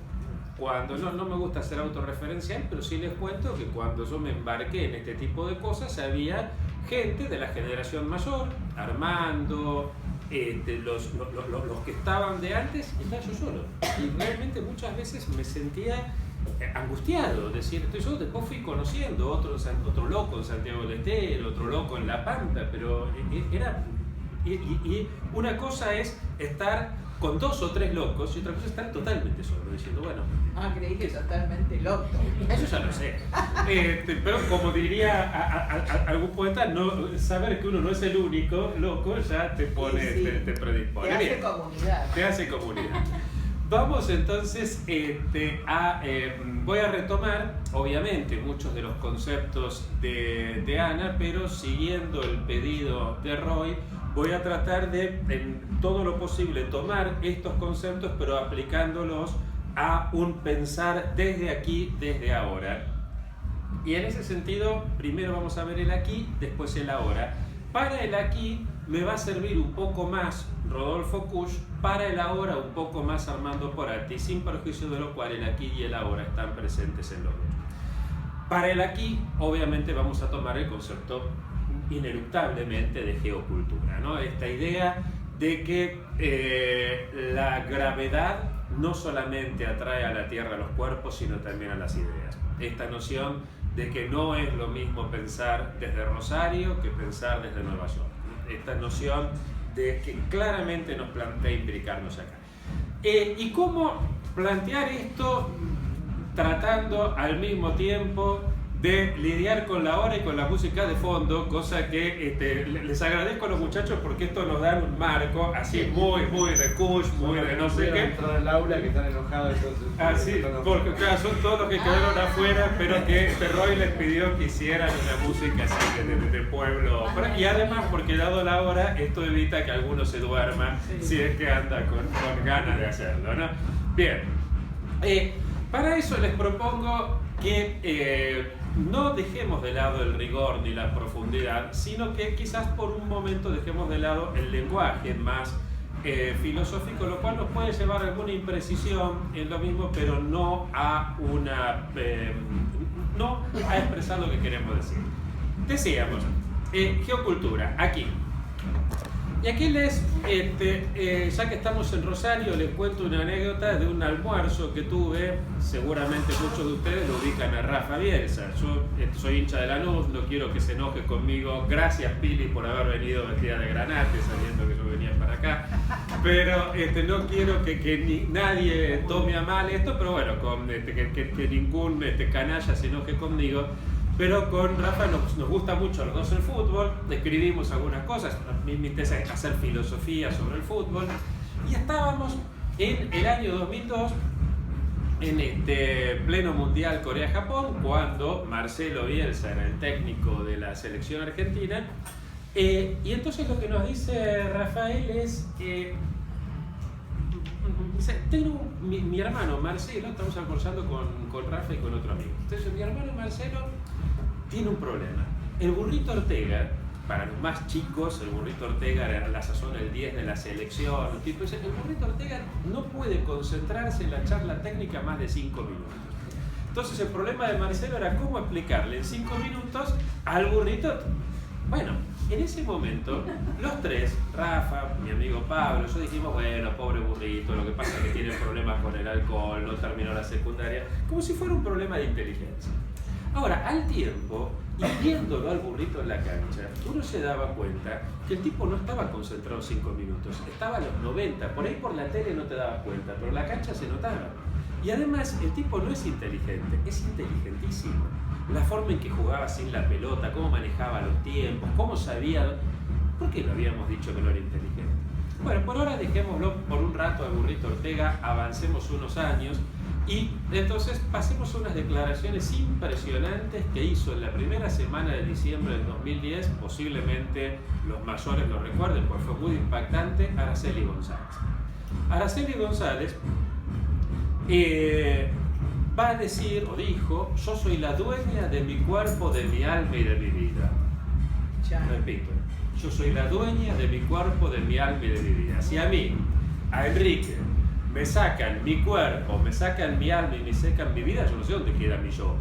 Cuando no me gusta ser autorreferencial, pero sí les cuento que cuando yo me embarqué en este tipo de cosas había gente de la generación mayor, Armando, los que estaban de antes, y estaba yo solo. Y realmente muchas veces me sentía angustiado, decir, yo después fui conociendo otro loco en Santiago del Estero, otro loco en La Pampa, pero era... Y una cosa es estar con 2 o 3 locos y otra cosa es estar totalmente solo, diciendo, bueno... creí que totalmente loco. Eso ya lo sé. Pero como diría algún poeta, saber que uno no es el único loco ya te pone, sí. te predispone. Te hace comunidad. Te hace comunidad. Vamos entonces voy a retomar, obviamente, muchos de los conceptos de Ana, pero siguiendo el pedido de Roy, voy a tratar de, en todo lo posible, tomar estos conceptos, pero aplicándolos a un pensar desde aquí, desde ahora. Y en ese sentido, primero vamos a ver el aquí, después el ahora. Para el aquí me va a servir un poco más Rodolfo Kusch, para el ahora un poco más Armando Porati, sin perjuicio de lo cual el aquí y el ahora están presentes en los dos. Para el aquí, obviamente, vamos a tomar el concepto ineluctablemente de geocultura, ¿no? Esta idea de que la gravedad no solamente atrae a la Tierra a los cuerpos, sino también a las ideas. Esta noción de que no es lo mismo pensar desde Rosario que pensar desde Nueva York. Esta noción de que claramente nos plantea imbricarnos acá. ¿Y cómo plantear esto tratando al mismo tiempo de lidiar con la hora y con la música de fondo? Cosa que les agradezco a los muchachos porque esto nos da un marco así muy de Kusch, muy de no sé qué. Entrar al aula que están enojados. Así, porque claro, son todos los que quedaron afuera, pero que Roy les pidió que hicieran una música así de pueblo. Y además, porque dado la hora, esto evita que alguno se duerma si es que anda con ganas de hacerlo, ¿no? Bien, para eso les propongo que no dejemos de lado el rigor ni la profundidad, sino que quizás por un momento dejemos de lado el lenguaje más filosófico, lo cual nos puede llevar a alguna imprecisión en lo mismo, pero no a no a expresar lo que queremos decir. Decíamos, geocultura, aquí. Y aquí les, ya que estamos en Rosario, les cuento una anécdota de un almuerzo que tuve. Seguramente muchos de ustedes lo ubican a Rafa Bielsa. Yo soy hincha de Lanús, no quiero que se enoje conmigo. Gracias, Pili, por haber venido vestida de granate, sabiendo que yo venía para acá. Pero no quiero que nadie tome a mal esto, pero bueno, que ningún canalla se enoje conmigo. Pero con Rafa nos gusta mucho a los dos el fútbol, escribimos algunas cosas, mi interesa es hacer filosofía sobre el fútbol, y estábamos en el año 2002, en pleno mundial Corea-Japón, cuando Marcelo Bielsa era el técnico de la selección argentina, y entonces lo que nos dice Rafael es, tengo mi hermano Marcelo, estamos almorzando con Rafa y con otro amigo, entonces mi hermano Marcelo tiene un problema. El Burrito Ortega, para los más chicos, el Burrito Ortega era a la sazón el 10 de la selección. El Burrito Ortega no puede concentrarse en la charla técnica más de 5 minutos. Entonces el problema de Marcelo era cómo explicarle en 5 minutos al Burrito. Bueno, en ese momento, los tres, Rafa, mi amigo Pablo, yo dijimos, bueno, pobre Burrito, lo que pasa es que tiene problemas con el alcohol, no terminó la secundaria, como si fuera un problema de inteligencia. Ahora, al tiempo, y viéndolo al Burrito en la cancha, uno se daba cuenta que el tipo no estaba concentrado 5 minutos, estaba a los 90, por ahí por la tele no te dabas cuenta, pero en la cancha se notaba. Y además, el tipo no es inteligente, es inteligentísimo. La forma en que jugaba sin la pelota, cómo manejaba los tiempos, cómo sabía... ¿Por qué lo habíamos dicho que no era inteligente? Bueno, por ahora dejémoslo por un rato al Burrito Ortega, avancemos unos años, y entonces pasemos a unas declaraciones impresionantes que hizo en la primera semana de diciembre del 2010, posiblemente los mayores lo recuerden, porque fue muy impactante, Araceli González. Araceli González va a decir, o dijo, yo soy la dueña de mi cuerpo, de mi alma y de mi vida. Repito, yo soy la dueña de mi cuerpo, de mi alma y de mi vida. Si a mí, a Enrique, me sacan mi cuerpo, me sacan mi alma y me sacan mi vida, yo no sé dónde queda mi yo.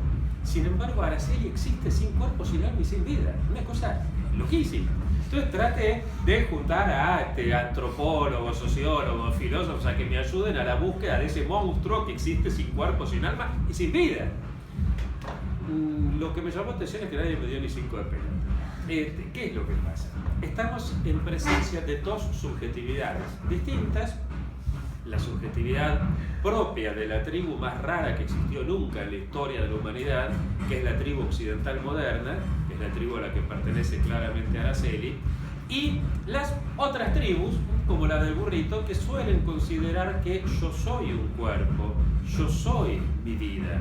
Sin embargo, Araceli existe sin cuerpo, sin alma y sin vida. Una cosa loquísima. Entonces trate de juntar a antropólogos, sociólogos, filósofos a que me ayuden a la búsqueda de ese monstruo que existe sin cuerpo, sin alma y sin vida. Lo que me llamó la atención es que nadie me dio ni 5 de pelota. ¿Qué es lo que pasa? Estamos en presencia de dos subjetividades distintas. La subjetividad propia de la tribu más rara que existió nunca en la historia de la humanidad, que es la tribu occidental moderna, que es la tribu a la que pertenece claramente Araceli, y las otras tribus, como la del Burrito, que suelen considerar que yo soy un cuerpo, yo soy mi vida.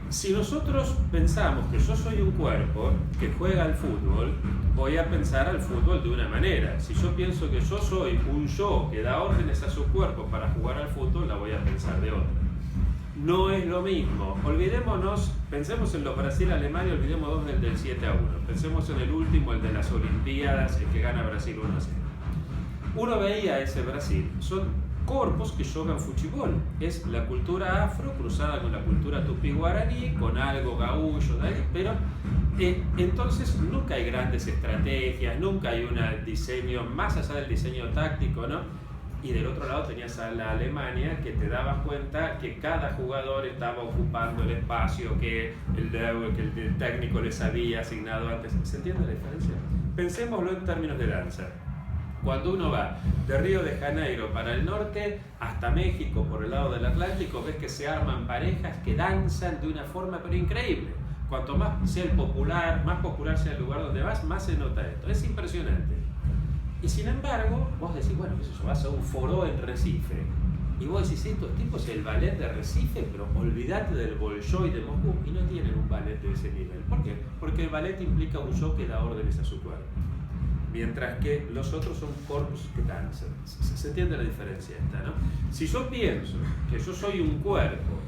Si nosotros pensamos que yo soy un cuerpo que juega al fútbol, voy a pensar al fútbol de una manera. Si yo pienso que yo soy un yo que da órdenes a su cuerpo para jugar al fútbol, la voy a pensar de otra. No es lo mismo. Olvidémonos, pensemos en los Brasil-Alemania, olvidémonos del 7-1. Pensemos en el último, el de las Olimpiadas, el que gana Brasil 1-0. Uno veía ese Brasil, son corpos que juegan fútbol. Es la cultura afro cruzada con la cultura tupí-guaraní, con algo gaúcho, pero entonces nunca hay grandes estrategias, nunca hay un diseño, más allá del diseño táctico, ¿no? Y del otro lado tenías a la Alemania, que te dabas cuenta que cada jugador estaba ocupando el espacio que el técnico les había asignado antes. ¿Se entiende la diferencia? Pensémoslo en términos de danza. Cuando uno va de Río de Janeiro para el norte hasta México por el lado del Atlántico, ves que se arman parejas que danzan de una forma pero increíble. Cuanto más sea más popular sea el lugar donde vas, más se nota esto. Es impresionante. Y sin embargo, vos decís, bueno, qué sé yo, vas a un foro en Recife. Y vos decís, estos tipos el ballet de Recife, pero olvídate del Bolshoi de Moscú, y no tienen un ballet de ese nivel. ¿Por qué? Porque el ballet implica un yo que da órdenes a su cuerpo. Mientras que los otros son corpos que danzan. ¿Se entiende la diferencia esta, no? Si yo pienso que yo soy un cuerpo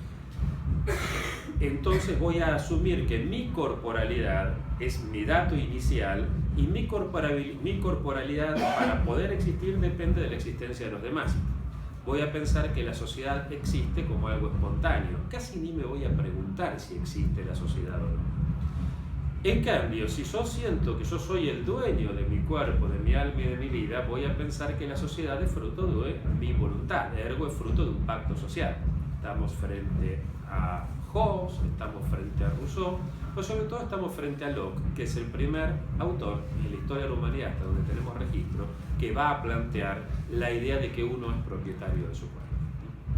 entonces voy a asumir que mi corporalidad es mi dato inicial y mi corporalidad para poder existir depende de la existencia de los demás. Voy a pensar que la sociedad existe como algo espontáneo. Casi ni me voy a preguntar si existe la sociedad o no. En cambio, si yo siento que yo soy el dueño de mi cuerpo, de mi alma y de mi vida, voy a pensar que la sociedad es fruto de mi voluntad, ergo es fruto de un pacto social. Estamos frente a Hobbes, estamos frente a Rousseau, pero sobre todo estamos frente a Locke, que es el primer autor en la historia de la humanidad, hasta donde tenemos registro, que va a plantear la idea de que uno es propietario de su cuerpo.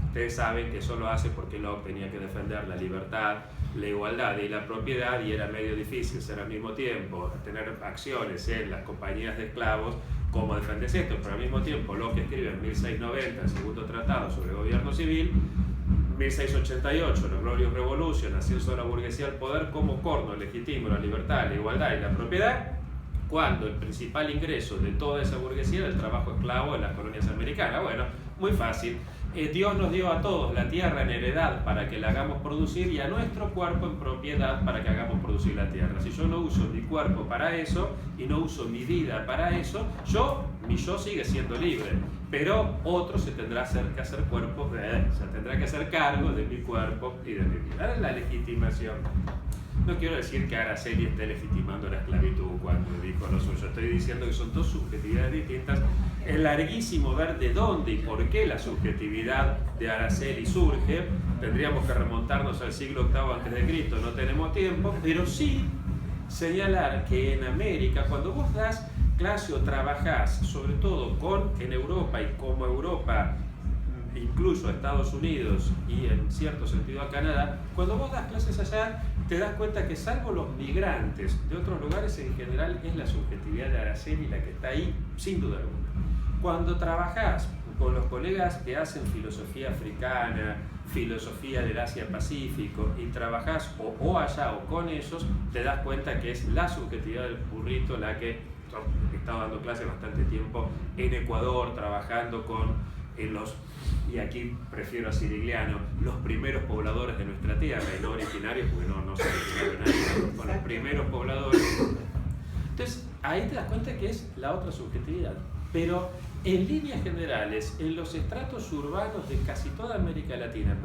Ustedes saben que eso lo hace porque Locke tenía que defender la libertad, la igualdad y la propiedad, y era medio difícil ser al mismo tiempo, tener acciones en las compañías de esclavos, cómo defenderse esto, pero al mismo tiempo Locke escribe en 1690 el segundo tratado sobre gobierno civil, 1688 la Glorious Revolution, ascenso de la burguesía al poder, como Corno legítimo la libertad, la igualdad y la propiedad, cuando el principal ingreso de toda esa burguesía era el trabajo esclavo en las colonias americanas. Bueno, muy fácil. Dios nos dio a todos la tierra en heredad para que la hagamos producir y a nuestro cuerpo en propiedad para que hagamos producir la tierra. Si yo no uso mi cuerpo para eso y no uso mi vida para eso, mi yo sigue siendo libre, pero otro se tendrá que hacer tendrá que hacer cargo de mi cuerpo y de mi vida. Es la legitimación. No quiero decir que Araceli esté legitimando la esclavitud cuando dijo lo suyo. Estoy diciendo que son dos subjetividades distintas. Es larguísimo ver de dónde y por qué la subjetividad de Araceli surge. Tendríamos que remontarnos al siglo VIII a.C., no tenemos tiempo, pero sí señalar que en América, cuando vos das clase o trabajás, sobre todo en Europa y como Europa, incluso a Estados Unidos y en cierto sentido a Canadá, cuando vos das clases allá, te das cuenta que salvo los migrantes de otros lugares, en general es la subjetividad de Araceli la que está ahí, sin duda alguna. Cuando trabajás con los colegas que hacen filosofía africana, filosofía del Asia-Pacífico, y trabajás o allá o con ellos, te das cuenta que es la subjetividad del burrito la que... He estado dando clases bastante tiempo en Ecuador, trabajando con y aquí prefiero a Cirigliano, los primeros pobladores de nuestra tierra, y no originarios, porque no son originarios nadie, con los primeros pobladores. Entonces, ahí te das cuenta que es la otra subjetividad. Pero en líneas generales, en los estratos urbanos de casi toda América Latina,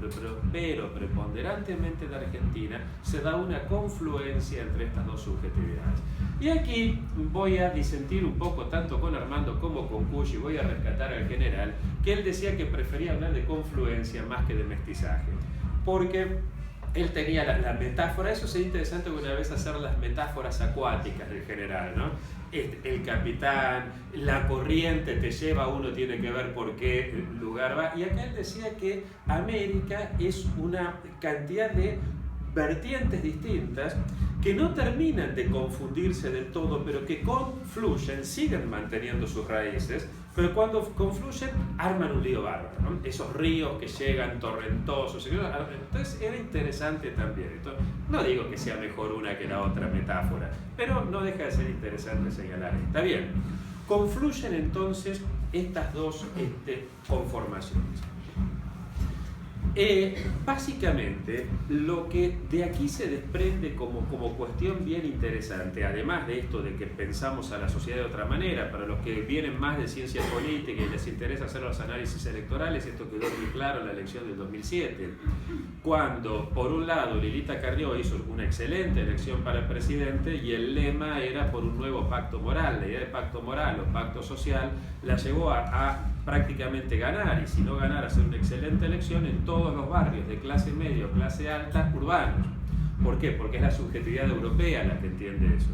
pero preponderantemente de Argentina, se da una confluencia entre estas dos subjetividades. Y aquí voy a disentir un poco tanto con Armando como con Cush, y voy a rescatar al general, que él decía que prefería hablar de confluencia más que de mestizaje, porque él tenía la metáfora. Eso sería interesante una vez hacer las metáforas acuáticas del general, ¿no? El capitán, la corriente te lleva, uno tiene que ver por qué lugar va. Y acá él decía que América es una cantidad de vertientes distintas que no terminan de confundirse del todo, pero que confluyen, siguen manteniendo sus raíces, pero cuando confluyen arman un lío bárbaro, ¿no? Esos ríos que llegan torrentosos. Entonces era interesante también. Entonces, no digo que sea mejor una que la otra metáfora, pero no deja de ser interesante señalar. Está bien. Confluyen entonces estas dos conformaciones. Básicamente, lo que de aquí se desprende como cuestión bien interesante, además de esto de que pensamos a la sociedad de otra manera, para los que vienen más de ciencia política y les interesa hacer los análisis electorales, esto quedó muy claro en la elección del 2007, cuando por un lado Lilita Carrió hizo una excelente elección para el presidente y el lema era por un nuevo pacto moral. La idea de pacto moral o pacto social la llevó a prácticamente ganar, y si no ganar, hacer una excelente elección en todos los barrios de clase media o clase alta urbanos. ¿Por qué? Porque es la subjetividad europea la que entiende eso.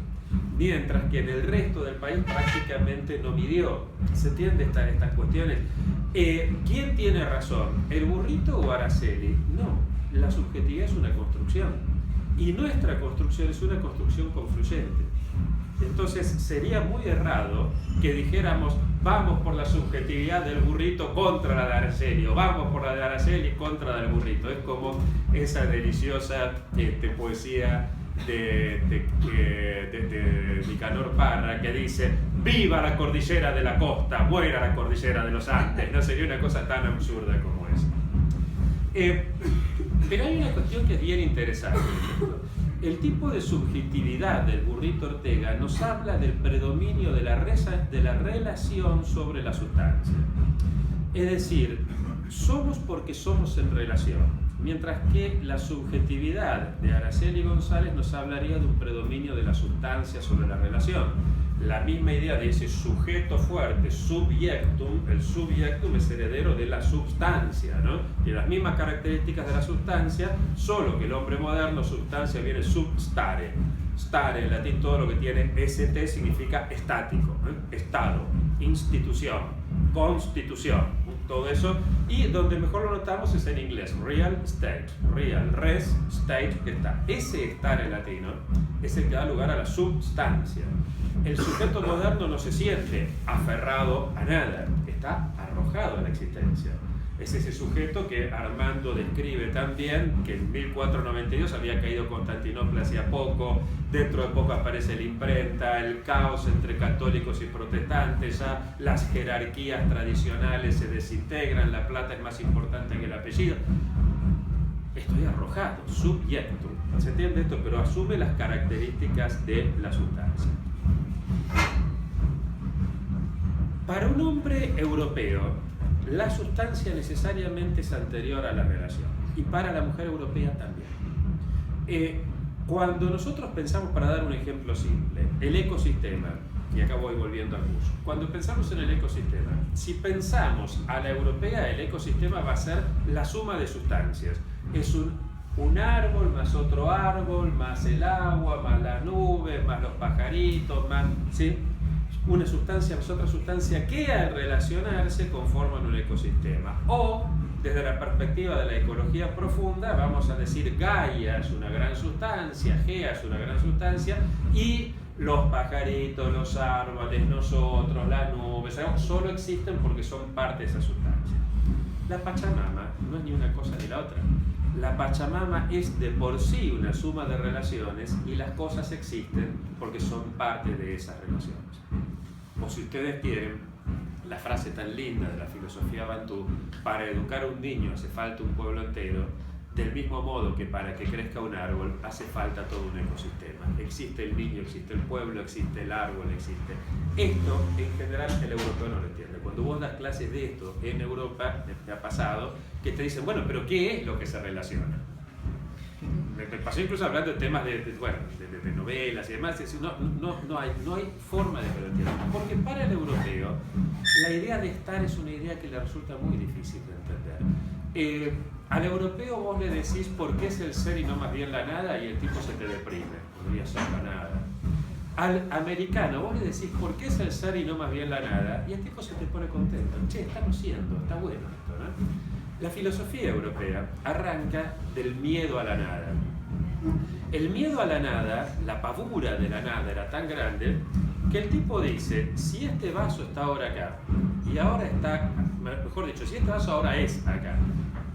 Mientras que en el resto del país prácticamente no midió. ¿Se entiende estas cuestiones? ¿Quién tiene razón? ¿El burrito o Araceli? No, la subjetividad es una construcción. Y nuestra construcción es una construcción confluyente. Entonces sería muy errado que dijéramos vamos por la subjetividad del burrito contra la de Araceli, o vamos por la de Araceli contra la del burrito. Es como esa deliciosa poesía de Nicanor Parra que dice viva la cordillera de la costa, muera la cordillera de los Andes. No sería una cosa tan absurda como esa. Pero hay una cuestión que es bien interesante. El tipo de subjetividad del Burrito Ortega nos habla del predominio de la relación sobre la sustancia. Es decir, somos porque somos en relación, mientras que la subjetividad de Araceli González nos hablaría de un predominio de la sustancia sobre la relación. La misma idea de ese sujeto fuerte, subjectum, el subjectum es heredero de la substancia, ¿no? Tiene las mismas características de la sustancia, solo que el hombre moderno, substancia, viene substare. Stare, en latín, todo lo que tiene ST significa estático, ¿eh? Estado, institución, constitución, todo eso. Y donde mejor lo notamos es en inglés, real state, real, res, state, que está. Ese estar en latino es el que da lugar a la substancia. El sujeto moderno no se siente aferrado a nada, está arrojado a la existencia. Es ese sujeto que Armando describe también, que en 1492 había caído Constantinopla hacía poco, dentro de poco aparece la imprenta, el caos entre católicos y protestantes, ya las jerarquías tradicionales se desintegran, la plata es más importante que el apellido. Estoy arrojado, subyecto, ¿se entiende esto? Pero asume las características de la sustancia. Para un hombre europeo, la sustancia necesariamente es anterior a la relación, y para la mujer europea también. Cuando nosotros pensamos, para dar un ejemplo simple, el ecosistema, y acá voy volviendo al curso, cuando pensamos en el ecosistema, si pensamos a la europea, el ecosistema va a ser la suma de sustancias. Es un árbol más otro árbol, más el agua, más las nubes, más los pajaritos, más, ¿sí? Una sustancia más otra sustancia que al relacionarse conforman un ecosistema. O, desde la perspectiva de la ecología profunda, vamos a decir Gaia es una gran sustancia, Gea es una gran sustancia, y los pajaritos, los árboles, nosotros, las nubes, solo existen porque son parte de esa sustancia. La Pachamama no es ni una cosa ni la otra. La Pachamama es de por sí una suma de relaciones y las cosas existen porque son parte de esas relaciones. O si ustedes quieren, la frase tan linda de la filosofía bantú, para educar a un niño hace falta un pueblo entero, del mismo modo que para que crezca un árbol hace falta todo un ecosistema. Existe el niño, existe el pueblo, existe el árbol, existe. Esto en general el europeo no lo entiende. Cuando vos das clases de esto en Europa, me ha pasado que te dicen, bueno, pero ¿qué es lo que se relaciona? Me pasó incluso hablando de temas de novelas y demás, no hay forma de que lo entiendan. Porque para el europeo, la idea de estar es una idea que le resulta muy difícil de entender. Al europeo vos le decís por qué es el ser y no más bien la nada y el tipo se te deprime, podría ser la nada. Al americano vos le decís por qué es el ser y no más bien la nada y el tipo se te pone contento. Che, estamos siendo, está bueno esto, ¿no? La filosofía europea arranca del miedo a la nada. El miedo a la nada, la pavura de la nada era tan grande que el tipo dice, si este vaso está ahora acá y ahora está, mejor dicho, si este vaso ahora es acá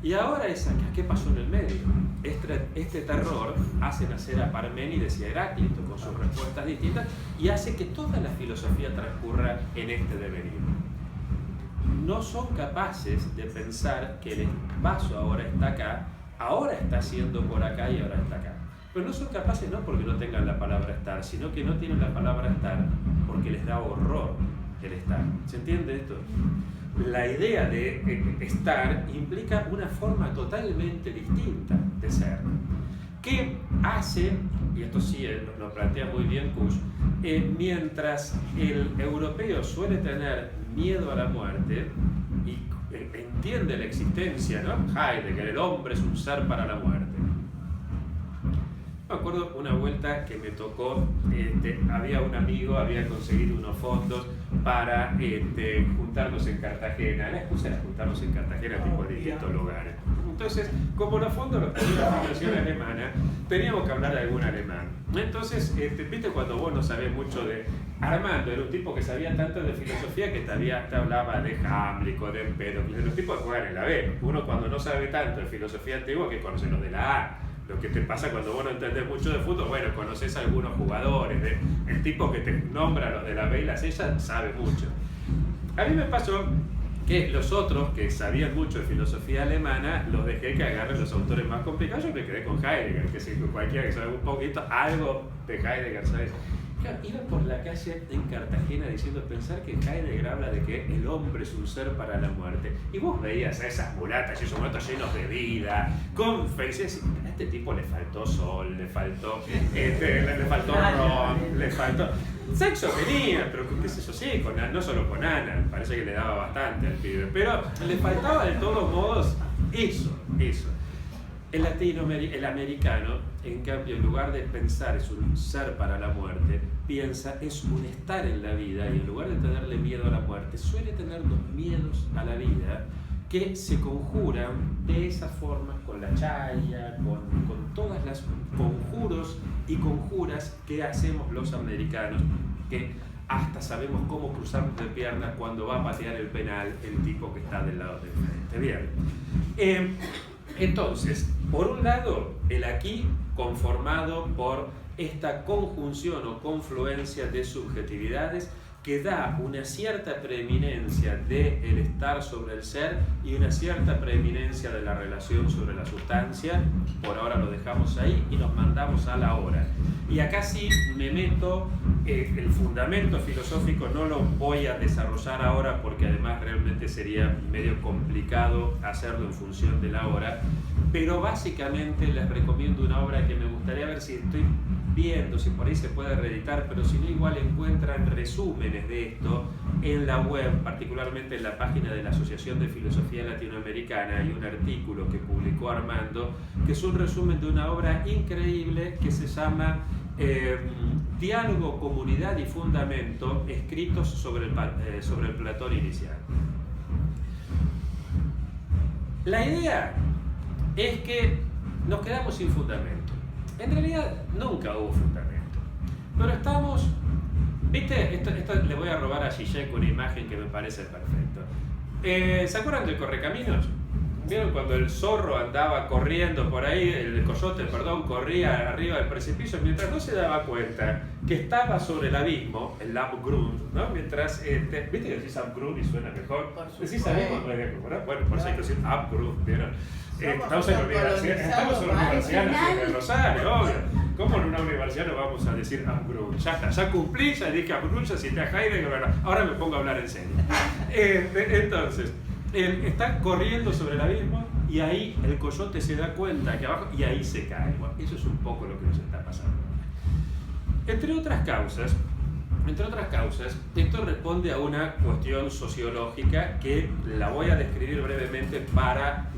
y ahora es acá, ¿qué pasó en el medio? Este terror hace nacer a Parménides y a Heráclito con sus respuestas distintas y hace que toda la filosofía transcurra en este devenir. No son capaces de pensar que el vaso ahora está acá, ahora está siendo por acá y ahora está acá. Pero no son capaces no porque no tengan la palabra estar, sino que no tienen la palabra estar porque les da horror el estar. ¿Se entiende esto? La idea de estar implica una forma totalmente distinta de ser. ¿Qué hace, y esto sí lo plantea muy bien Kusch, mientras el europeo suele tener miedo a la muerte y entiende la existencia, ¿no? Heidegger, el hombre es un ser para la muerte. Me acuerdo una vuelta que me tocó, había un amigo, había conseguido unos fondos para juntarnos en Cartagena. La excusa era juntarnos en Cartagena, tipo de distintos lugares. Entonces, como los fondos los tenía la Fundación Alemana, teníamos que hablar de algún alemán. Entonces, viste cuando vos no sabés mucho de... Armando era un tipo que sabía tanto de filosofía que te hablaba de Hamlet, de Empédocles, de los tipos que juegan en la B. Uno cuando no sabe tanto de filosofía antigua que conoce los de la A. Lo que te pasa cuando vos no entendés mucho de fútbol, bueno, conoces a algunos jugadores, el tipo que te nombra los de la B y la C sabe mucho. A mí me pasó que los otros que sabían mucho de filosofía alemana los dejé que agarren los autores más complicados. Yo me quedé con Heidegger, que si cualquiera que sabe un poquito algo de Heidegger, ¿sabes? Claro, iba por la calle en Cartagena diciendo, pensar que Heidegger habla de que el hombre es un ser para la muerte. Y vos veías a esas mulatas y esos muertos llenos de vida, con felicidad. A este tipo le faltó sol, le faltó ron, le faltó... Sexo tenía, pero qué sé yo, sí, no solo con Ana, parece que le daba bastante al pibe, pero le faltaba de todos modos eso. El americano, en cambio, en lugar de pensar es un ser para la muerte, piensa es un estar en la vida, y en lugar de tenerle miedo a la muerte, suele tener los miedos a la vida que se conjuran de esa forma con la chaya, con todas las conjuros y conjuras que hacemos los americanos, que hasta sabemos cómo cruzarnos de piernas cuando va a patear el penal el tipo que está del lado del frente. Bien. Entonces, por un lado, el aquí conformado por esta conjunción o confluencia de subjetividades que da una cierta preeminencia del estar sobre el ser y una cierta preeminencia de la relación sobre la sustancia. Por ahora lo dejamos ahí y nos mandamos a la hora. Y acá sí me meto, el fundamento filosófico no lo voy a desarrollar ahora porque además realmente sería medio complicado hacerlo en función de la hora, pero básicamente les recomiendo una obra que me gustaría ver si estoy viendo, si por ahí se puede reeditar, pero si no igual encuentran resúmenes de esto en la web, particularmente en la página de la Asociación de Filosofía Latinoamericana. Hay un artículo que publicó Armando, que es un resumen de una obra increíble que se llama Diálogo, Comunidad y Fundamento, escritos sobre el Platón inicial. La idea es que nos quedamos sin fundamento. En realidad nunca hubo fundamento, pero estamos, ¿viste? Esto le voy a robar a Zizek una imagen que me parece perfecto. ¿Se acuerdan del Correcaminos? ¿Vieron cuando el zorro andaba corriendo por ahí, el coyote, corría arriba del precipicio mientras no se daba cuenta que estaba sobre el abismo, el Abgrund, ¿no? Mientras, ¿viste que decís Abgrund y suena mejor? ¿Decís abismo? Bueno, por eso hay que decir Abgrund, ¿vieron? Estamos en la universidad de Rosario, obvio. ¿Cómo en una universidad no vamos a decir Abgrund? Ya está, ya cumplí, ya dije Abgrund, ya cité a Heidegger, ahora me pongo a hablar en serio. Entonces, él está corriendo sobre el abismo y ahí el coyote se da cuenta que abajo y ahí se cae. Bueno, eso es un poco lo que nos está pasando. Entre otras causas, esto responde a una cuestión sociológica que la voy a describir brevemente para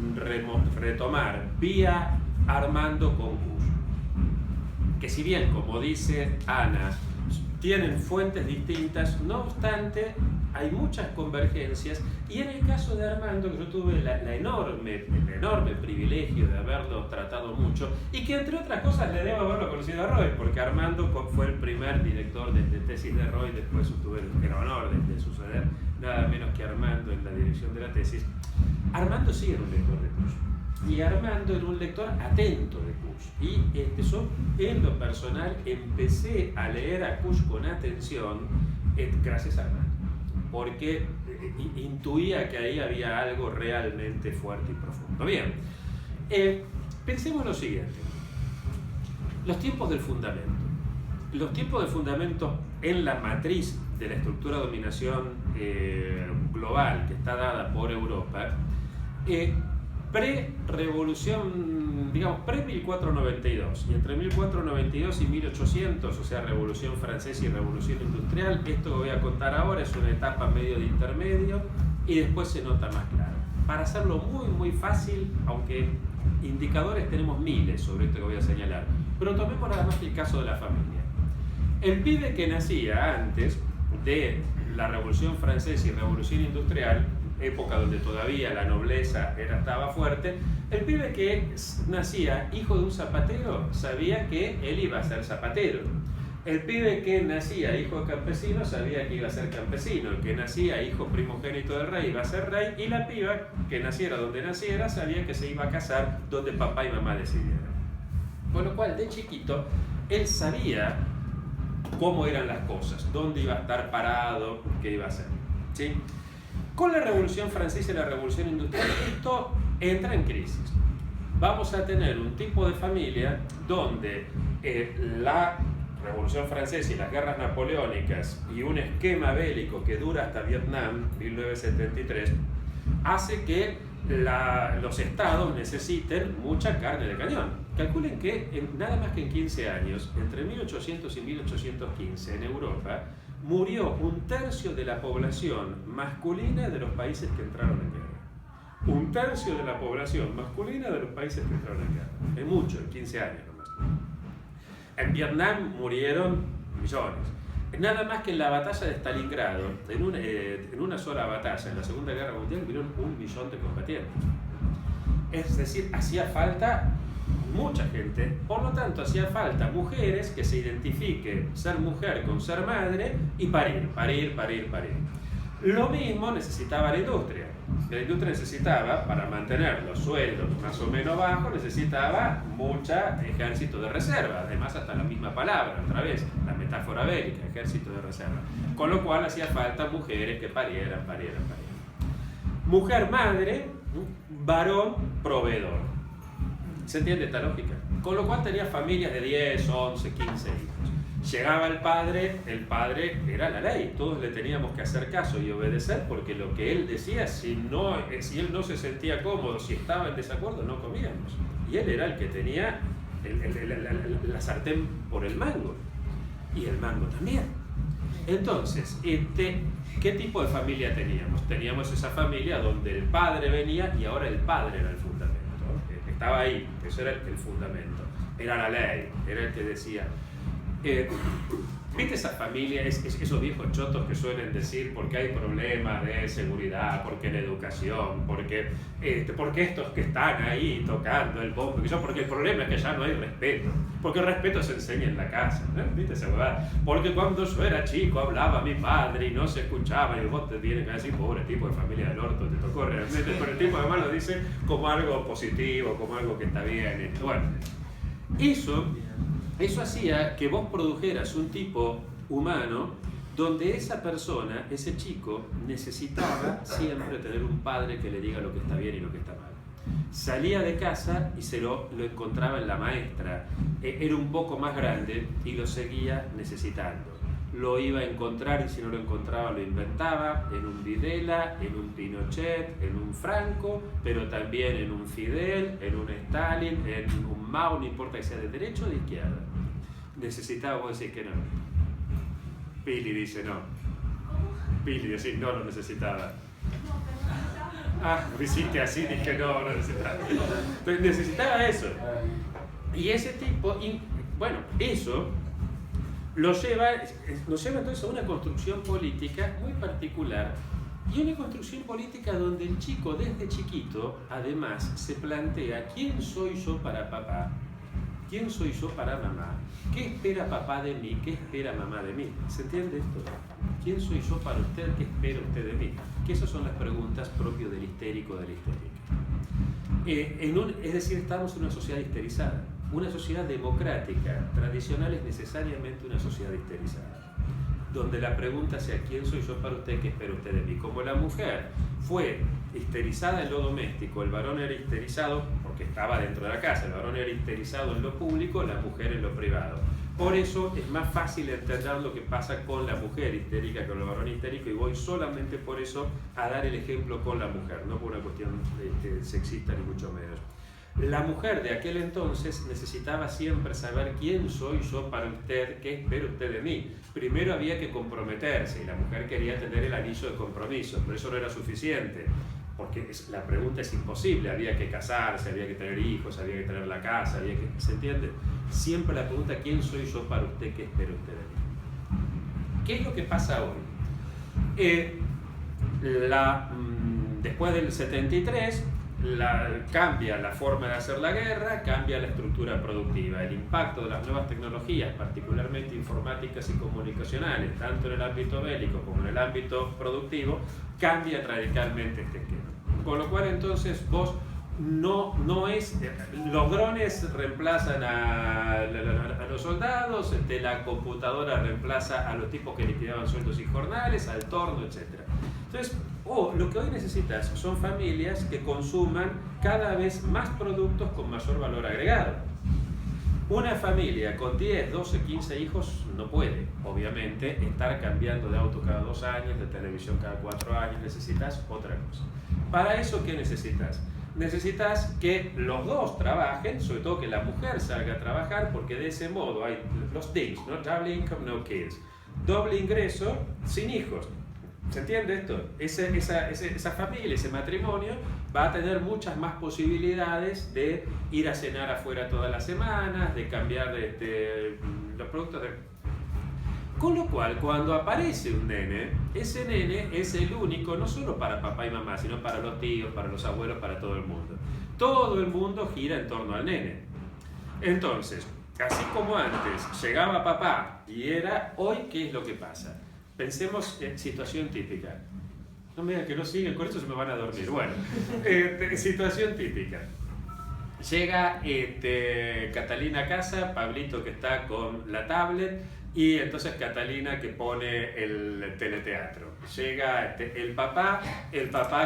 retomar vía Armando con Kusch. Que si bien, como dice Ana, tienen fuentes distintas, no obstante, hay muchas convergencias, y en el caso de Armando, que yo tuve el enorme privilegio de haberlo tratado mucho, y que entre otras cosas le debo haberlo conocido a Roy, porque Armando fue el primer director de tesis de Roy, después tuve el honor de suceder nada menos que Armando en la dirección de la tesis. Armando sí era un lector de Kusch, y Armando era un lector atento de Kusch, y yo en lo personal empecé a leer a Kusch con atención gracias a Armando, porque intuía que ahí había algo realmente fuerte y profundo. Bien, pensemos lo siguiente: los tiempos del fundamento. Los tiempos del fundamento en la matriz de la estructura de dominación global que está dada por Europa, pre-revolución, digamos, pre-1492, y entre 1492 y 1800, o sea, Revolución Francesa y Revolución Industrial, esto que voy a contar ahora es una etapa medio de intermedio, y después se nota más claro. Para hacerlo muy fácil, aunque indicadores tenemos miles sobre esto que voy a señalar, pero tomemos nada más el caso de la familia. El pibe que nacía antes de la Revolución Francesa y Revolución Industrial, época donde todavía la nobleza estaba fuerte, el pibe que nacía hijo de un zapatero sabía que él iba a ser zapatero. El pibe que nacía hijo de campesino sabía que iba a ser campesino. El que nacía hijo primogénito del rey iba a ser rey. Y la piba que naciera donde naciera sabía que se iba a casar donde papá y mamá decidieran. Con lo cual, de chiquito, él sabía cómo eran las cosas, dónde iba a estar parado, qué iba a hacer, ¿sí? Con la Revolución Francesa y la Revolución Industrial, esto entra en crisis. Vamos a tener un tipo de familia donde la Revolución Francesa y las guerras napoleónicas y un esquema bélico que dura hasta Vietnam, 1973, hace que los estados necesiten mucha carne de cañón. Calculen que nada más que en 15 años, entre 1800 y 1815 en Europa, murió 1/3 de la población masculina de los países que entraron en guerra. 1/3 de la población masculina de los países que entraron en guerra. Es mucho, en 15 años nomás. En Vietnam murieron millones. Nada más que en la batalla de Stalingrado, en una sola batalla, en la Segunda Guerra Mundial, murieron 1 millón de combatientes. Es decir, hacía falta mucha gente, por lo tanto hacía falta mujeres que se identifiquen ser mujer con ser madre y parir. Lo mismo necesitaba la industria. La industria necesitaba, para mantener los sueldos más o menos bajos, necesitaba mucho ejército de reserva. Además, hasta la misma palabra, otra vez, la metáfora bélica, ejército de reserva. Con lo cual hacía falta mujeres que parieran. Mujer madre, varón proveedor. ¿Se entiende esta lógica? Con lo cual tenía familias de 10, 11, 15 hijos. Llegaba el padre era la ley, todos le teníamos que hacer caso y obedecer porque lo que él decía, si él no se sentía cómodo, si estaba en desacuerdo, no comíamos. Y él era el que tenía la sartén por el mango, y el mango también. Entonces, ¿qué tipo de familia teníamos? Teníamos esa familia donde el padre venía y ahora el padre era el fundamento. Estaba ahí, eso era el fundamento. Era la ley, era el que decía. ¿Viste esa familia, esos viejos chotos que suelen decir porque hay problemas de seguridad, porque la educación, porque estos que están ahí tocando el bombo, porque el problema es que ya no hay respeto, porque el respeto se enseña en la casa, ¿no? ¿Viste esa huevada? Porque cuando yo era chico hablaba mi padre y no se escuchaba y vos te vienes a decir, pobre tipo de familia del orto, te tocó realmente, pero el tipo además lo dice como algo positivo, como algo que está bien. Bueno, eso hacía que vos produjeras un tipo humano donde esa persona, ese chico, necesitaba siempre tener un padre que le diga lo que está bien y lo que está mal. Salía de casa y lo encontraba en la maestra. Era un poco más grande y lo seguía necesitando. Lo iba a encontrar y si no lo encontraba lo inventaba en un Videla, en un Pinochet, en un Franco, pero también en un Fidel, en un Stalin, en un Mao, no importa que sea de derecha o de izquierda. Necesitaba, vos decís que no. Pili dice no. Pili dice no lo necesitaba. Me hiciste así, dije no lo necesitaba. Entonces necesitaba eso. Y ese tipo, bueno, eso nos lleva entonces a una construcción política muy particular y una construcción política donde el chico desde chiquito además se plantea ¿quién soy yo para papá? ¿Quién soy yo para mamá? ¿Qué espera papá de mí? ¿Qué espera mamá de mí? ¿Se entiende esto? ¿Quién soy yo para usted? ¿Qué espera usted de mí? Que esas son las preguntas propias del histérico o de la histérica. Es decir, estamos en una sociedad histerizada. Una sociedad democrática tradicional es necesariamente una sociedad histerizada, donde la pregunta sea ¿quién soy yo para usted? ¿Qué espera usted de mí? Como la mujer fue histerizada en lo doméstico, el varón era histerizado porque estaba dentro de la casa, el varón era histerizado en lo público, la mujer en lo privado. Por eso es más fácil entender lo que pasa con la mujer histérica que con el varón histérico y voy solamente por eso a dar el ejemplo con la mujer, no por una cuestión sexista ni mucho menos. La mujer de aquel entonces necesitaba siempre saber quién soy yo para usted, qué espera usted de mí. Primero había que comprometerse y la mujer quería tener el anillo de compromiso, pero eso no era suficiente, porque la pregunta es imposible, había que casarse, había que tener hijos, había que tener la casa, ¿se entiende? Siempre la pregunta ¿quién soy yo para usted, qué espera usted de mí? ¿Qué es lo que pasa hoy? Después del 73, cambia la forma de hacer la guerra, cambia la estructura productiva. El impacto de las nuevas tecnologías, particularmente informáticas y comunicacionales, tanto en el ámbito bélico como en el ámbito productivo, cambia radicalmente este esquema. Con lo cual entonces vos no es, los drones reemplazan a los soldados, la computadora reemplaza a los tipos que liquidaban sueldos y jornales, al torno, etc. Entonces, lo que hoy necesitas son familias que consuman cada vez más productos con mayor valor agregado. Una familia con 10, 12, 15 hijos no puede, obviamente, estar cambiando de auto cada 2 años, de televisión cada 4 años, necesitas otra cosa. Para eso, ¿qué necesitas? Necesitas que los dos trabajen, sobre todo que la mujer salga a trabajar, porque de ese modo hay los DINKs, ¿no? Double income, no kids. Doble ingreso sin hijos. ¿Se entiende esto? Esa familia, ese matrimonio va a tener muchas más posibilidades de ir a cenar afuera todas las semanas, de cambiar los productos de... Con lo cual, cuando aparece un nene, ese nene es el único, no solo para papá y mamá, sino para los tíos, para los abuelos, para todo el mundo. Todo el mundo gira en torno al nene. Entonces, así como antes llegaba papá y era, hoy, ¿qué es lo que pasa? Pensemos en situación típica. No me digan que no siguen, con esto se me van a dormir. Bueno, situación típica. Llega Catalina a casa, Pablito que está con la tablet, y entonces Catalina que pone el teleteatro. Llega el papá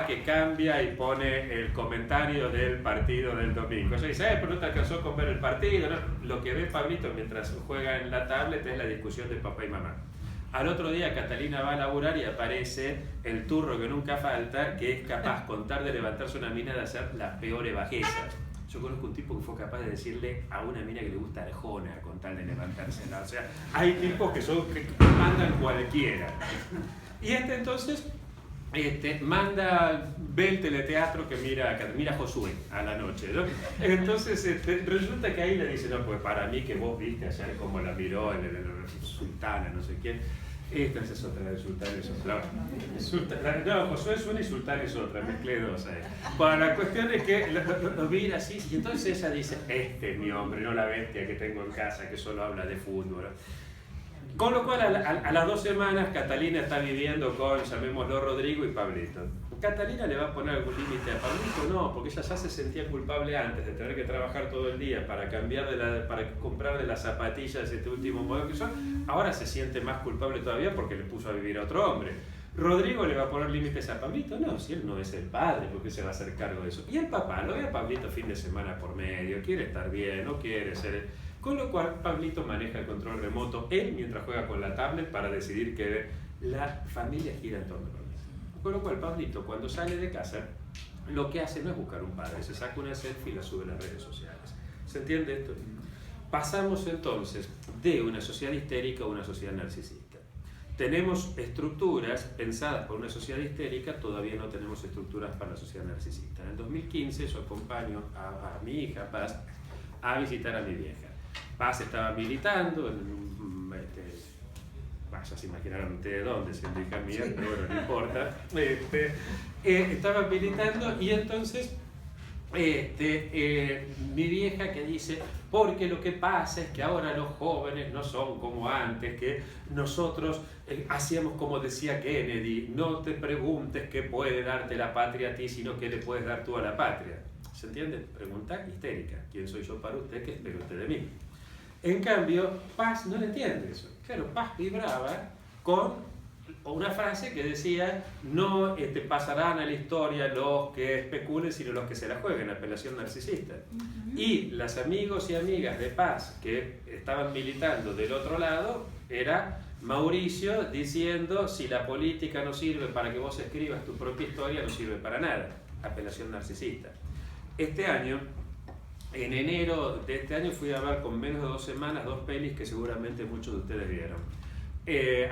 que cambia y pone el comentario del partido del domingo. Ella dice, pero no te alcanzó con ver el partido. No. Lo que ve Pablito mientras juega en la tablet es la discusión de papá y mamá. Al otro día Catalina va a laburar y aparece el turro que nunca falta, que es capaz, con tal de levantarse una mina, de hacer las peores bajezas. Yo conozco un tipo que fue capaz de decirle a una mina que le gusta Arjona con tal de levantársela. O sea, hay tipos que mandan cualquiera. Y entonces ve el teleteatro que mira Josué a la noche, ¿no? Entonces resulta que ahí le dice, no, pues para mí que vos viste ayer cómo la miró el Sultana, no sé quién. Esta es otra, de Sultán es otra. No, Josué es una y Sultán es otra, mezclé dos ahí. Bueno, la cuestión es que lo mira así, y entonces ella dice, este es mi hombre, no la bestia que tengo en casa, que solo habla de fútbol. Con lo cual, a las 2 semanas, Catalina está viviendo con, llamémoslo, Rodrigo y Pablito. ¿Catalina le va a poner algún límite a Pablito? No, porque ella ya se sentía culpable antes de tener que trabajar todo el día para para comprarle las zapatillas este último modelo que son. Ahora se siente más culpable todavía porque le puso a vivir a otro hombre. ¿Rodrigo le va a poner límites a Pablito? No, si él no es el padre, porque se va a hacer cargo de eso. Y el papá lo ve a Pablito fin de semana por medio, quiere estar bien, no quiere ser... Con lo cual, Pablito maneja el control remoto, él mientras juega con la tablet para decidir que la familia gira en torno a él. Con lo cual, Pablito, cuando sale de casa, lo que hace no es buscar un padre, se saca una selfie y la sube a las redes sociales. ¿Se entiende esto? Pasamos entonces de una sociedad histérica a una sociedad narcisista. Tenemos estructuras pensadas por una sociedad histérica, todavía no tenemos estructuras para la sociedad narcisista. En el 2015 yo acompaño a mi hija Paz a visitar a mi vieja. Paz estaba militando en ya se imaginarán ustedes dónde, siendo hija mía, sí. Pero bueno, no importa. Estaba militando y entonces mi vieja que dice, porque lo que pasa es que ahora los jóvenes no son como antes, que nosotros hacíamos como decía Kennedy, no te preguntes qué puede darte la patria a ti, sino qué le puedes dar tú a la patria. ¿Se entiende? Pregunta histérica. ¿Quién soy yo para usted? ¿Qué espera usted de mí? En cambio, Paz no le entiende eso. Claro, Paz vibraba con una frase que decía, no pasarán a la historia los que especulen, sino los que se la jueguen, apelación narcisista. Y las amigos y amigas de Paz que estaban militando del otro lado, era Mauricio diciendo, si la política no sirve para que vos escribas tu propia historia, no sirve para nada. Apelación narcisista. Este año, en enero de este año, fui a ver con menos de 2 semanas 2 pelis que seguramente muchos de ustedes vieron.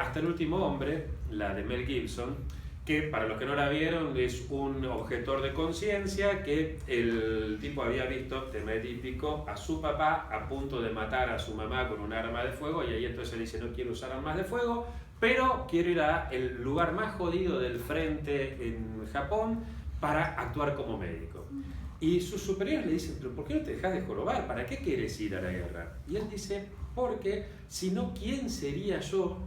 Hasta el último hombre, la de Mel Gibson, que para los que no la vieron es un objetor de conciencia que el tipo había visto, tema típico, a su papá a punto de matar a su mamá con un arma de fuego, y ahí entonces él dice, no quiero usar armas de fuego, pero quiero ir al lugar más jodido del frente en Japón para actuar como médico. Y sus superiores le dicen, pero ¿por qué no te dejas de jorobar? ¿Para qué quieres ir a la guerra? Y él dice, porque si no, ¿quién sería yo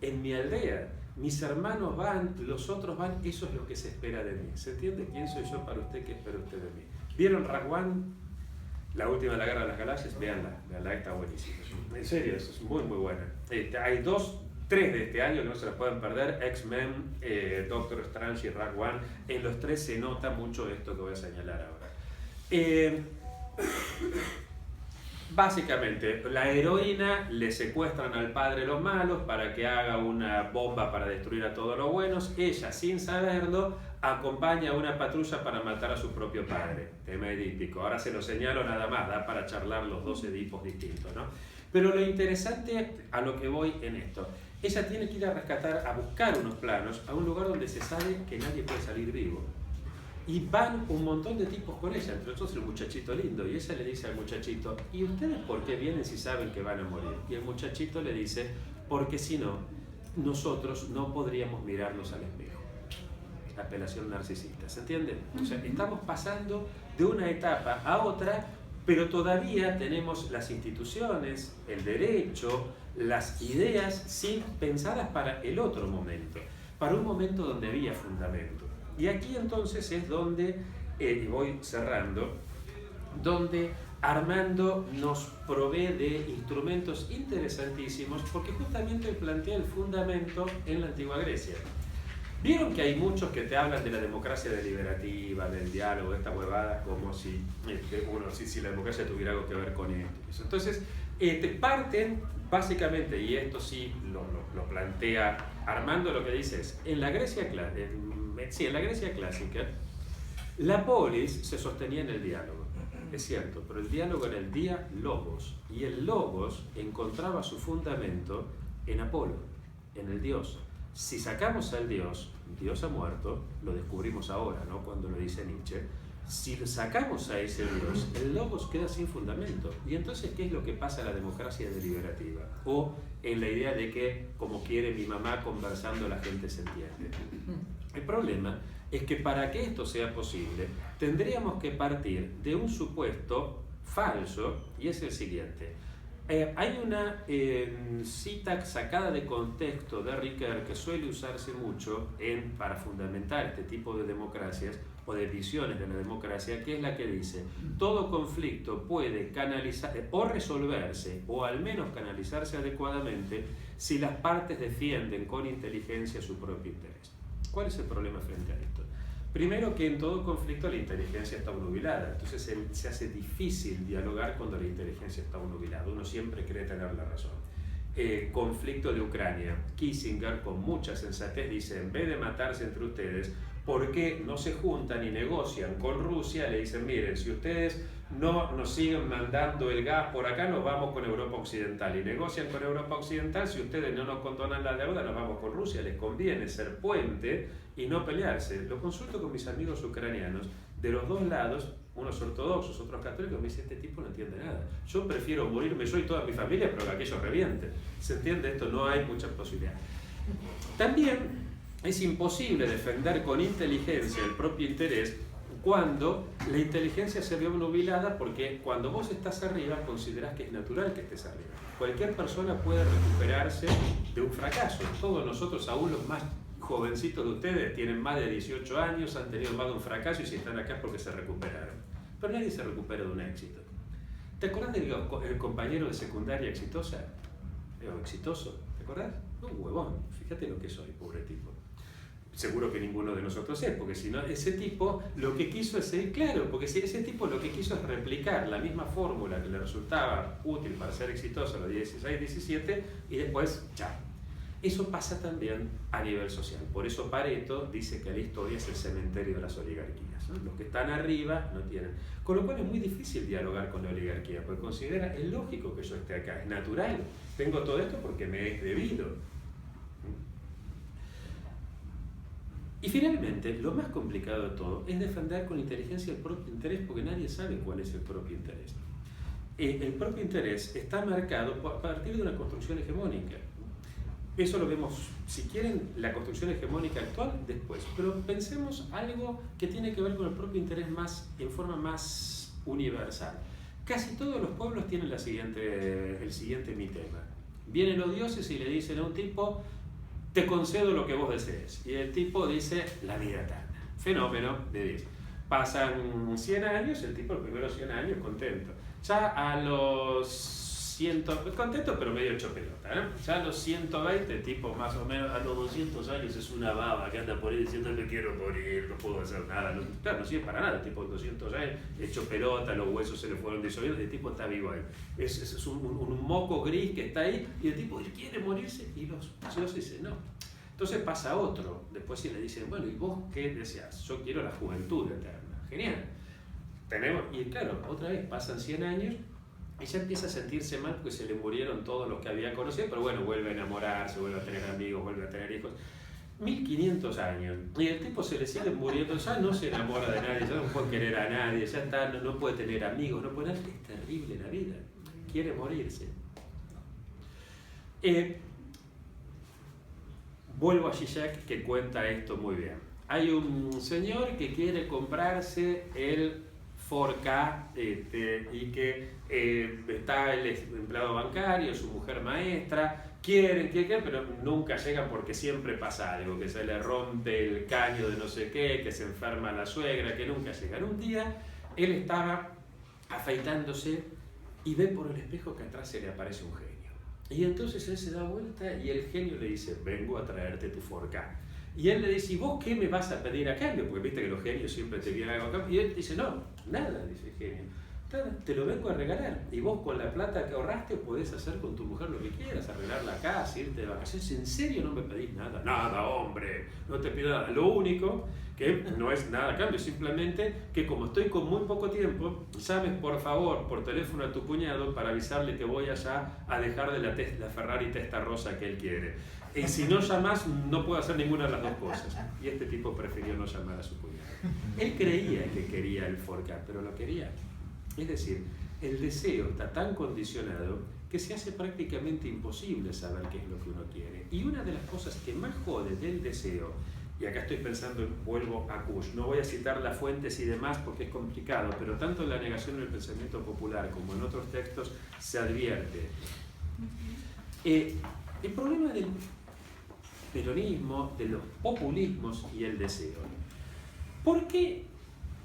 en mi aldea? Mis hermanos van, los otros van, eso es lo que se espera de mí. ¿Se entiende? ¿Quién soy yo para usted? ¿Qué espera usted de mí? ¿Vieron Rogue One? La última de la Guerra de las Galaxias, véanla, está buenísima. En serio, es muy muy buena. Hay 3 de este año que no se las pueden perder: X-Men, Doctor Strange y Rogue One. En los 3 se nota mucho esto que voy a señalar ahora. Básicamente, la heroína le secuestran al padre los malos para que haga una bomba para destruir a todos los buenos. Ella, sin saberlo, acompaña a una patrulla para matar a su propio padre. Tema edípico. Ahora se lo señalo nada más, da para charlar los 2 edipos distintos, ¿no? Pero lo interesante a lo que voy en esto, ella tiene que ir a rescatar, a buscar unos planos a un lugar donde se sabe que nadie puede salir vivo. Y van un montón de tipos con ella, entre otros el muchachito lindo, y ella le dice al muchachito: ¿y ustedes por qué vienen si saben que van a morir? Y el muchachito le dice: porque si no, nosotros no podríamos mirarnos al espejo. Apelación narcisista, ¿se entiende? O sea, estamos pasando de una etapa a otra, pero todavía tenemos las instituciones, el derecho, las ideas pensadas para el otro momento, para un momento donde había fundamento. Y aquí entonces es donde, y voy cerrando, donde Armando nos provee de instrumentos interesantísimos, porque justamente plantea el fundamento en la antigua Grecia. Vieron que hay muchos que te hablan de la democracia deliberativa, del diálogo, de estas huevadas, como si la democracia tuviera algo que ver con esto. Entonces, parten básicamente, y esto sí lo plantea Armando, lo que dice es: en la Grecia clásica, la polis se sostenía en el diálogo, es cierto, pero el diálogo era el diálogos, y el logos encontraba su fundamento en Apolo, en el dios. Si sacamos al Dios ha muerto, lo descubrimos ahora, ¿no? Cuando lo dice Nietzsche. Si sacamos a ese Dios, el logos queda sin fundamento. Y entonces, ¿qué es lo que pasa en la democracia deliberativa? O en la idea de que, como quiere mi mamá, conversando la gente se entiende. El problema es que para que esto sea posible, tendríamos que partir de un supuesto falso, y es el siguiente. Hay una cita sacada de contexto de Ricoeur que suele usarse mucho para fundamentar este tipo de democracias o de visiones de la democracia, que es la que dice: todo conflicto puede canalizar o resolverse, o al menos canalizarse adecuadamente, si las partes defienden con inteligencia su propio interés. ¿Cuál es el problema frente a esto? Primero, que en todo conflicto la inteligencia está obnubilada, entonces se hace difícil dialogar cuando la inteligencia está obnubilada. Uno siempre cree tener la razón. Conflicto de Ucrania. Kissinger, con mucha sensatez, dice: en vez de matarse entre ustedes, ¿por qué no se juntan y negocian con Rusia? Le dicen: miren, si ustedes no nos siguen mandando el gas por acá, nos vamos con Europa Occidental. Y negocian con Europa Occidental: si ustedes no nos condonan la deuda, nos vamos con Rusia. Les conviene ser puente y no pelearse. Lo consulto con mis amigos ucranianos de los 2 lados, unos ortodoxos, otros católicos. Me dice: este tipo no entiende nada. Yo prefiero morirme yo y toda mi familia, pero que aquello reviente. ¿Se entiende esto? No hay mucha posibilidad. También es imposible defender con inteligencia el propio interés cuando la inteligencia se ve obnubilada, porque cuando vos estás arriba considerás que es natural que estés arriba. Cualquier persona puede recuperarse de un fracaso. Todos nosotros, aún los más jovencitos de ustedes, tienen más de 18 años, han tenido más de un fracaso, y si están acá es porque se recuperaron. Pero nadie se recupera de un éxito. ¿Te acordás del compañero de secundaria exitosa? O exitoso, ¿te acordás? Un huevón, fíjate lo que soy, pobre tipo. Seguro que ninguno de nosotros es, porque si no, ese tipo lo que quiso es ser claro, porque si ese tipo lo que quiso es replicar la misma fórmula que le resultaba útil para ser exitoso a los 16, 17, y después, chao. Eso pasa también a nivel social. Por eso Pareto dice que la historia es el cementerio de las oligarquías, ¿no? Los que están arriba no tienen. Con lo cual es muy difícil dialogar con la oligarquía, porque considera: es lógico que yo esté acá, es natural. Tengo todo esto porque me es debido. Y finalmente, lo más complicado de todo es defender con inteligencia el propio interés, porque nadie sabe cuál es el propio interés. El propio interés está marcado a partir de una construcción hegemónica. Eso lo vemos, si quieren, la construcción hegemónica actual después. Pero pensemos algo que tiene que ver con el propio interés en forma más universal. Casi todos los pueblos tienen el siguiente mitema. Vienen los dioses y le dicen a un tipo: te concedo lo que vos desees. Y el tipo dice: la vida eterna. Fenómeno de 10. pasan 100 años, el tipo los primeros 100 años contento. Ya a los 100, contento pero medio hecho pelota, ¿no? Ya a los 120, tipo más o menos, a los 200 años es una baba que anda por ahí diciendo me quiero morir, no puedo hacer nada. Claro, no sirve para nada, el tipo 200 años, hecho pelota, los huesos se le fueron disolviendo, el tipo está vivo ahí. Es un moco gris que está ahí y el tipo quiere morirse y los psicólogos dicen no. Entonces pasa otro, después si le dicen, bueno, ¿y vos qué deseas? Yo quiero la juventud eterna. Genial. Y claro, otra vez pasan 100 años y ya empieza a sentirse mal porque se le murieron todos los que había conocido, pero bueno, vuelve a enamorarse, vuelve a tener amigos, vuelve a tener hijos. 1500 años y el tipo se le sigue muriendo, ya no se enamora de nadie, ya no puede querer a nadie, ya está, no puede tener amigos, no puede nada. Es terrible la vida, quiere morirse. Vuelvo a Zizek, que cuenta esto muy bien. Hay un señor que quiere comprarse el 4K y que está el empleado bancario, su mujer maestra, quieren, pero nunca llegan porque siempre pasa algo, que se le rompe el caño de no sé qué, que se enferma la suegra, que nunca llegan. Un día él estaba afeitándose y ve por el espejo que atrás se le aparece un genio. Y entonces él se da vuelta y el genio le dice, vengo a traerte tu 4K. Y él le dice, ¿y vos qué me vas a pedir a cambio? Porque viste que los genios siempre te vienen algo a cambio. Y él dice, no, nada, dice el genio. Te lo vengo a regalar. Y vos con la plata que ahorraste podés hacer con tu mujer lo que quieras, arreglar la casa, irte de vacaciones. ¿En serio no me pedís nada? Nada, hombre, no te pido nada. Lo único que no es nada a cambio, simplemente que como estoy con muy poco tiempo, llames por favor por teléfono a tu cuñado para avisarle que voy allá a dejarle la Ferrari Testarossa que él quiere. Y si no llamas, no puedo hacer ninguna de las dos cosas. Y este tipo prefirió no llamar a su cuñado. Él creía que quería el 4K, pero lo quería. Es decir, el deseo está tan condicionado que se hace prácticamente imposible saber qué es lo que uno quiere. Y una de las cosas que más jode del deseo, y acá estoy pensando, vuelvo a Kush, no voy a citar las fuentes y demás porque es complicado, pero tanto en la negación del pensamiento popular como en otros textos se advierte. El problema del peronismo, de los populismos y el deseo. ¿Por qué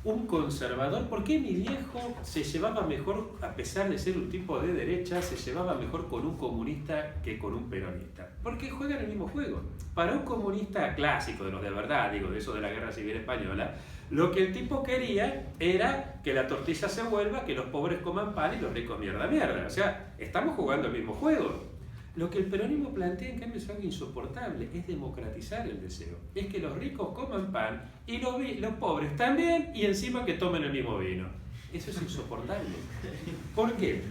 un conservador, por qué mi viejo se llevaba mejor, a pesar de ser un tipo de derecha, se llevaba mejor con un comunista que con un peronista? Porque juegan el mismo juego. Para un comunista clásico, de los de verdad, digo, de eso de la Guerra Civil Española, lo que el tipo quería era que la tortilla se vuelva, que los pobres coman pan y los ricos mierda. O sea, estamos jugando el mismo juego. Lo que el peronismo plantea, en cambio, es algo insoportable, es democratizar el deseo. Es que los ricos coman pan y los pobres también, y encima que tomen el mismo vino. Eso es insoportable. ¿Por qué?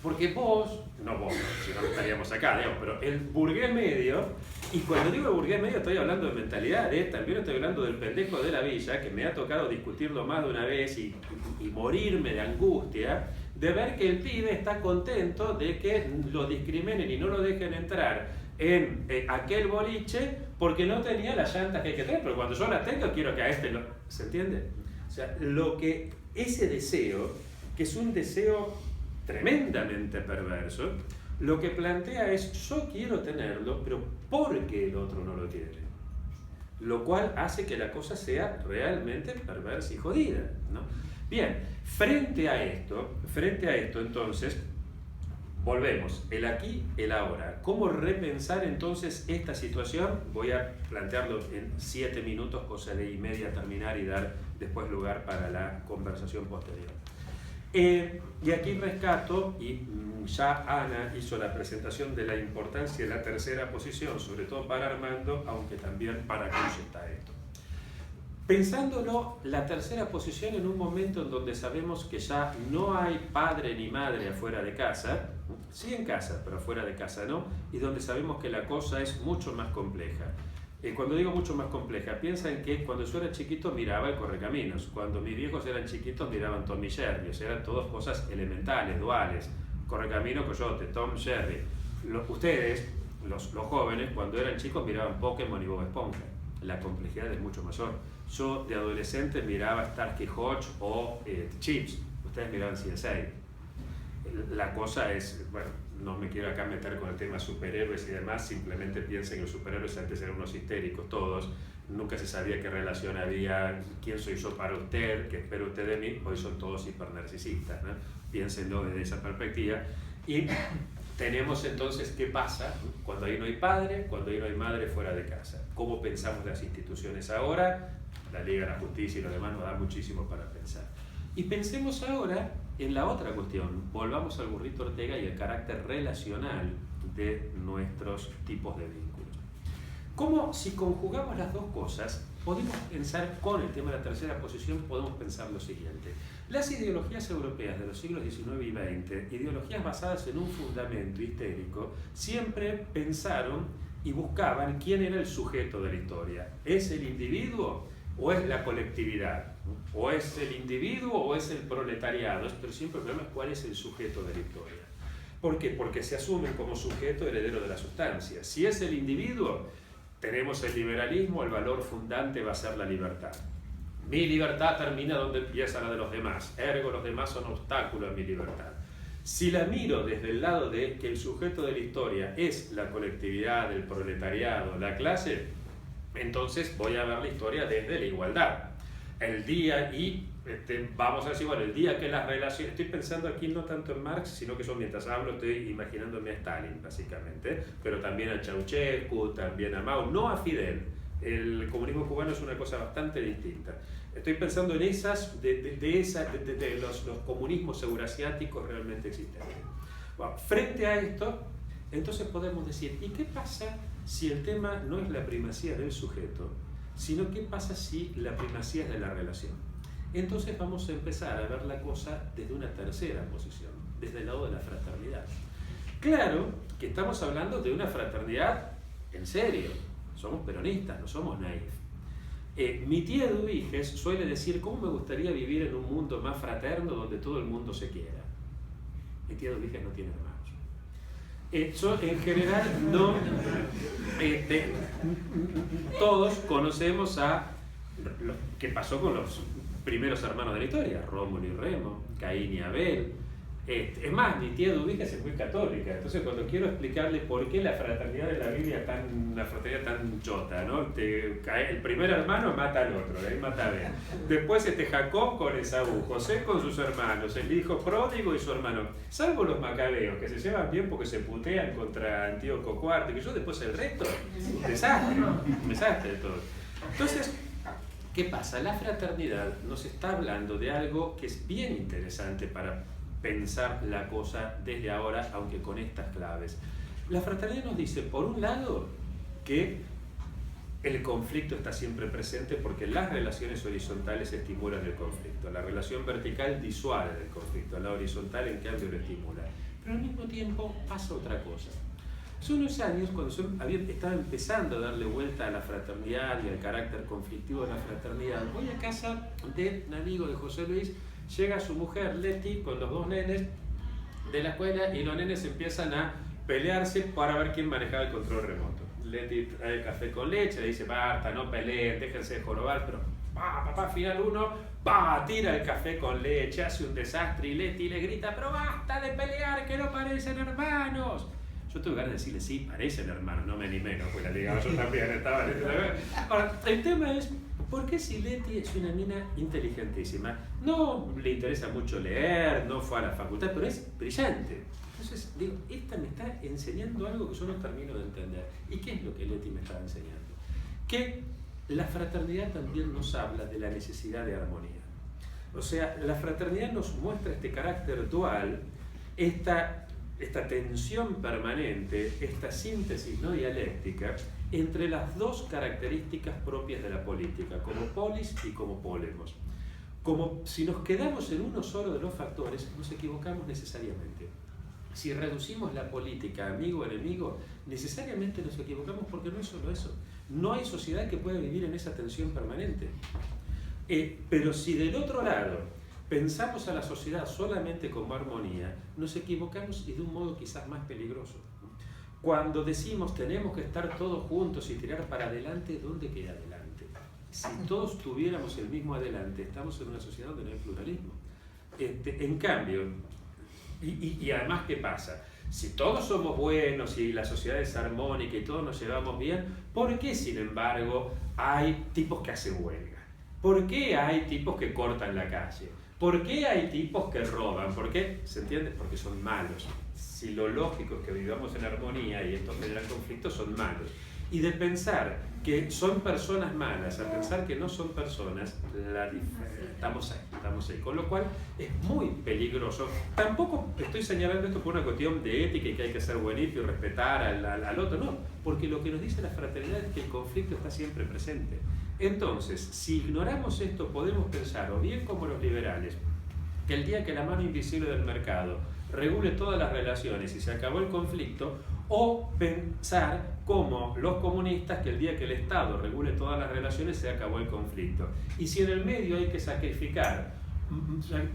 Porque vos, no vos, si no estaríamos acá, digamos, pero el burgués medio, y cuando digo el burgués medio estoy hablando de mentalidades, también estoy hablando del pendejo de la villa, que me ha tocado discutirlo más de una vez y morirme de angustia, de ver que el pibe está contento de que lo discriminen y no lo dejen entrar en aquel boliche porque no tenía las llantas que hay que tener, pero cuando yo las tengo quiero que a este lo... ¿Se entiende? O sea, ese deseo, que es un deseo tremendamente perverso, lo que plantea es yo quiero tenerlo, pero porque el otro no lo tiene. Lo cual hace que la cosa sea realmente perversa y jodida, ¿no? Bien, frente a esto, entonces, volvemos, el aquí, el ahora. ¿Cómo repensar entonces esta situación? Voy a plantearlo en 7 minutos, cosa de media terminar y dar después lugar para la conversación posterior. Y aquí rescato, y ya Ana hizo la presentación de la importancia de la tercera posición, sobre todo para Armando, aunque también para Kush está esto. Pensándolo, la tercera posición en un momento en donde sabemos que ya no hay padre ni madre afuera de casa, sí en casa, pero afuera de casa no, y donde sabemos que la cosa es mucho más compleja. Cuando digo mucho más compleja, piensa en que cuando yo era chiquito miraba el Correcaminos, cuando mis viejos eran chiquitos miraban Tom y Jerry, o sea, eran todas cosas elementales, duales, Correcaminos, Coyote, Tom, Jerry. Ustedes, los jóvenes, cuando eran chicos miraban Pokémon y Bob Esponja, la complejidad es mucho mayor. Yo de adolescente miraba Starsky Hutch o Chips, ustedes miraban CSI. La cosa es, bueno, no me quiero acá meter con el tema superhéroes y demás, simplemente piensen que los superhéroes antes eran unos histéricos todos, nunca se sabía qué relación había, quién soy yo para usted, qué espera usted de mí, hoy son todos hipernarcisistas, ¿no? Piénsenlo desde esa perspectiva. Y tenemos entonces qué pasa cuando ahí no hay padre, cuando ahí no hay madre fuera de casa. ¿Cómo pensamos las instituciones ahora? La Liga de la Justicia y lo demás nos da muchísimo para pensar. Y pensemos ahora en la otra cuestión, volvamos al burrito Ortega y el carácter relacional de nuestros tipos de vínculos. ¿Cómo, si conjugamos las dos cosas, podemos pensar con el tema de la tercera posición, podemos pensar lo siguiente? Las ideologías europeas de los siglos XIX y XX, ideologías basadas en un fundamento histérico, siempre pensaron y buscaban quién era el sujeto de la historia. ¿Es el individuo o es la colectividad? ¿O es el individuo o es el proletariado? Pero siempre el problema es cuál es el sujeto de la historia. ¿Por qué? Porque se asumen como sujeto heredero de la sustancia. Si es el individuo, tenemos el liberalismo, el valor fundante va a ser la libertad. Mi libertad termina donde empieza la de los demás, ergo los demás son obstáculos a mi libertad. Si la miro desde el lado de que el sujeto de la historia es la colectividad, el proletariado, la clase, entonces voy a ver la historia desde la igualdad. El día y vamos a decir, bueno, el día que las relaciones, estoy pensando aquí no tanto en Marx, sino que yo mientras hablo estoy imaginándome a Stalin, básicamente, pero también a Ceausescu, también a Mao, no a Fidel. El comunismo cubano es una cosa bastante distinta. Estoy pensando en esas, de los comunismos eurasiáticos realmente existentes. Bueno, frente a esto, entonces podemos decir, ¿y qué pasa si el tema no es la primacía del sujeto, sino qué pasa si la primacía es de la relación? Entonces vamos a empezar a ver la cosa desde una tercera posición, desde el lado de la fraternidad. Claro que estamos hablando de una fraternidad en serio, somos peronistas, no somos naif. Mi tía Eduviges suele decir, ¿cómo me gustaría vivir en un mundo más fraterno donde todo el mundo se quiera? Mi tía Eduviges no tiene hermanos. Yo en general no... todos conocemos a lo que pasó con los primeros hermanos de la historia, Rómulo y Remo, Caín y Abel. Es más, mi tía Eduviges es muy católica, entonces cuando quiero explicarle por qué la fraternidad de la Biblia es una fraternidad tan chota, ¿no? El primer hermano mata al otro, ahí mata a Abel. Después Jacob con Esaú, José con sus hermanos, el hijo pródigo y su hermano, salvo los macabeos, que se llevan bien porque se putean contra Antíoco IV, que yo después el resto, un desastre de todo. Entonces, ¿qué pasa? La fraternidad nos está hablando de algo que es bien interesante para pensar la cosa desde ahora, aunque con estas claves. La fraternidad nos dice, por un lado, que el conflicto está siempre presente porque las relaciones horizontales estimulan el conflicto. La relación vertical disuade del conflicto, la horizontal en cambio lo estimula. Pero al mismo tiempo pasa otra cosa. Hace unos años, cuando yo estaba empezando a darle vuelta a la fraternidad y al carácter conflictivo de la fraternidad, voy a casa de un amigo de José Luis. Llega su mujer, Leti, con los dos nenes de la escuela y los nenes empiezan a pelearse para ver quién manejaba el control remoto. Leti trae el café con leche, le dice, basta, no peleen, déjense de jorobar, pero papá, final uno, tira el café con leche, hace un desastre y Leti le grita, pero basta de pelear, que no parecen hermanos. Yo tuve ganas de decirle, sí, parecen hermanos, no me animé, no fue la liga, yo también estaba. Ahora, el tema es, ¿por qué si Leti es una mina inteligentísima? No le interesa mucho leer, no fue a la facultad, pero es brillante. Entonces, digo, esta me está enseñando algo que yo no termino de entender. ¿Y qué es lo que Leti me estaba enseñando? Que la fraternidad también nos habla de la necesidad de armonía. O sea, la fraternidad nos muestra este carácter dual, esta tensión permanente, esta síntesis no dialéctica entre las dos características propias de la política, como polis y como polemos. Como si nos quedamos en uno solo de los factores, nos equivocamos necesariamente. Si reducimos la política a amigo-enemigo, necesariamente nos equivocamos porque no es solo eso. No hay sociedad que pueda vivir en esa tensión permanente. Pero si del otro lado pensamos a la sociedad solamente como armonía, nos equivocamos y de un modo quizás más peligroso. Cuando decimos tenemos que estar todos juntos y tirar para adelante, ¿dónde queda adelante? Si todos tuviéramos el mismo adelante, estamos en una sociedad donde no hay pluralismo. En cambio, y además, ¿qué pasa? Si todos somos buenos y la sociedad es armónica y todos nos llevamos bien, ¿por qué, sin embargo, hay tipos que hacen huelga? ¿Por qué hay tipos que cortan la calle? ¿Por qué hay tipos que roban? ¿Por qué? ¿Se entiende? Porque son malos. Si lo lógico es que vivamos en armonía y esto genera conflictos, son malos. Y de pensar que son personas malas a pensar que no son personas, estamos ahí. Con lo cual es muy peligroso. Tampoco estoy señalando esto por una cuestión de ética y que hay que ser buenito y respetar al otro, no. Porque lo que nos dice la fraternidad es que el conflicto está siempre presente. Entonces, si ignoramos esto, podemos pensar, o bien como los liberales, que el día que la mano invisible del mercado regule todas las relaciones y se acabó el conflicto, o pensar como los comunistas que el día que el Estado regule todas las relaciones se acabó el conflicto. Y si en el medio hay que sacrificar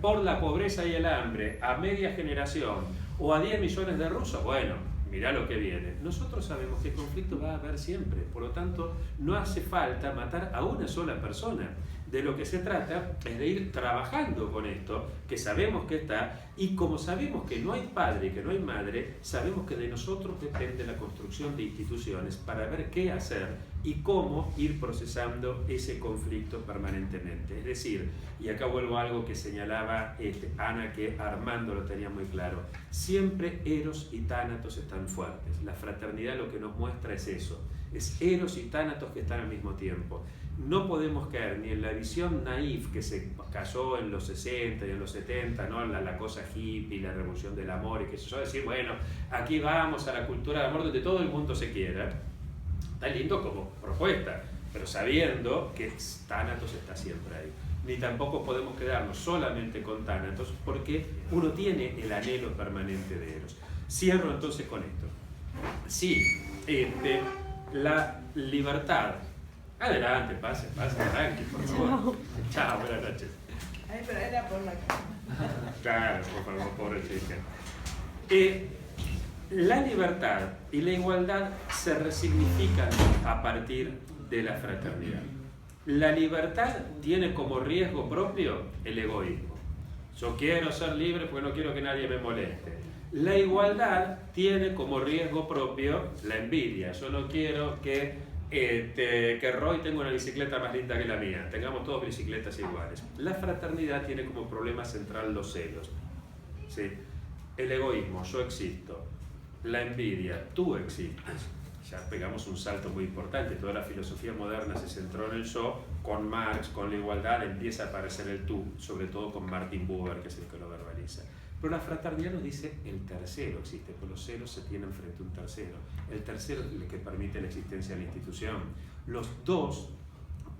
por la pobreza y el hambre a media generación o a 10 millones de rusos, bueno, mirá lo que viene. Nosotros sabemos que el conflicto va a haber siempre, por lo tanto no hace falta matar a una sola persona. De lo que se trata es de ir trabajando con esto, que sabemos que está, y como sabemos que no hay padre y que no hay madre, sabemos que de nosotros depende la construcción de instituciones para ver qué hacer y cómo ir procesando ese conflicto permanentemente. Es decir, y acá vuelvo a algo que señalaba Ana, que Armando lo tenía muy claro, siempre Eros y Tánatos están fuertes. La fraternidad lo que nos muestra es eso, es Eros y Tánatos que están al mismo tiempo. No podemos caer ni en la visión naif que se cayó en los 60 y en los 70, ¿no? la cosa hippie, la revolución del amor, y que se suele decir, bueno, aquí vamos a la cultura del amor donde todo el mundo se quiera. Está lindo como propuesta, pero sabiendo que Tánatos está siempre ahí. Ni tampoco podemos quedarnos solamente con Tánatos, porque uno tiene el anhelo permanente de Eros. Cierro entonces con esto. Sí, la libertad. Adelante, pase, tranqui, por favor. Chao, buenas noches. Ay, pero era por la cama. Claro, por favor, pobre chica. La libertad y la igualdad se resignifican a partir de la fraternidad. La libertad tiene como riesgo propio el egoísmo. Yo quiero ser libre porque no quiero que nadie me moleste. La igualdad tiene como riesgo propio la envidia. Yo no quiero que Roy tenga una bicicleta más linda que la mía, tengamos todos bicicletas iguales. La fraternidad tiene como problema central los celos, ¿sí? El egoísmo, yo existo. La envidia, tú existes. Ya pegamos un salto muy importante. Toda la filosofía moderna se centró en el yo. Con Marx, con la igualdad, empieza a aparecer el tú, sobre todo con Martin Buber, que es el que lo verbaliza. Pero la fraternidad nos dice el tercero existe, pues los celos se tienen frente a un tercero. El tercero es el que permite la existencia de la institución. Los dos,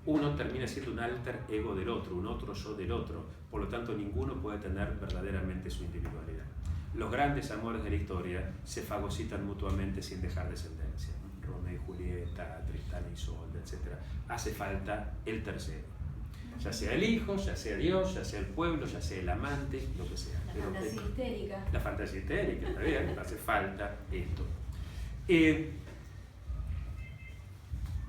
uno termina siendo un alter ego del otro, un otro yo del otro. Por lo tanto, ninguno puede tener verdaderamente su individualidad. Los grandes amores de la historia se fagocitan mutuamente sin dejar descendencia. Romeo y Julieta, Tristán y Isolda, etc. Hace falta el tercero. Ya sea el hijo, ya sea Dios, ya sea el pueblo, ya sea el amante, lo que sea. La fantasía histérica. La fantasía histérica, está bien, hace falta esto.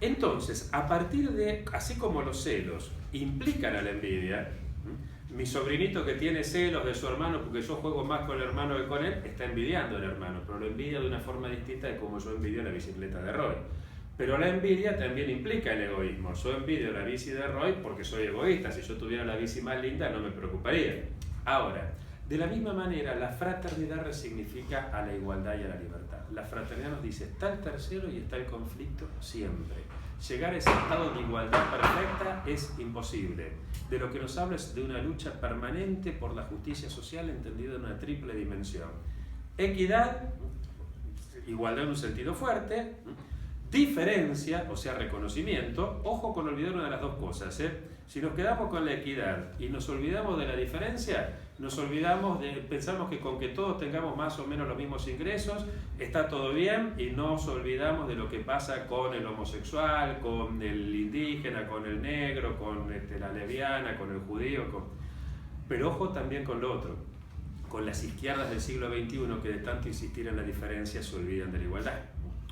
Entonces, a partir de, así como los celos implican a la envidia, mi sobrinito que tiene celos de su hermano porque yo juego más con el hermano que con él, está envidiando al hermano, pero lo envidia de una forma distinta de como yo envidio la bicicleta de Roy. Pero la envidia también implica el egoísmo. Yo envidio la bici de Roy porque soy egoísta. Si yo tuviera la bici más linda no me preocuparía. Ahora, de la misma manera, la fraternidad resignifica a la igualdad y a la libertad. La fraternidad nos dice, está el tercero y está el conflicto siempre. Llegar a ese estado de igualdad perfecta es imposible. De lo que nos habla es de una lucha permanente por la justicia social entendida en una triple dimensión. Equidad, igualdad en un sentido fuerte, diferencia, o sea, reconocimiento. Ojo con olvidar una de las dos cosas, ¿eh? Si nos quedamos con la equidad y nos olvidamos de la diferencia, nos olvidamos pensamos que con que todos tengamos más o menos los mismos ingresos, está todo bien, y nos olvidamos de lo que pasa con el homosexual, con el indígena, con el negro, con la lesbiana, con el judío. Pero ojo también con lo otro, con las izquierdas del siglo XXI que de tanto insistir en la diferencia se olvidan de la igualdad.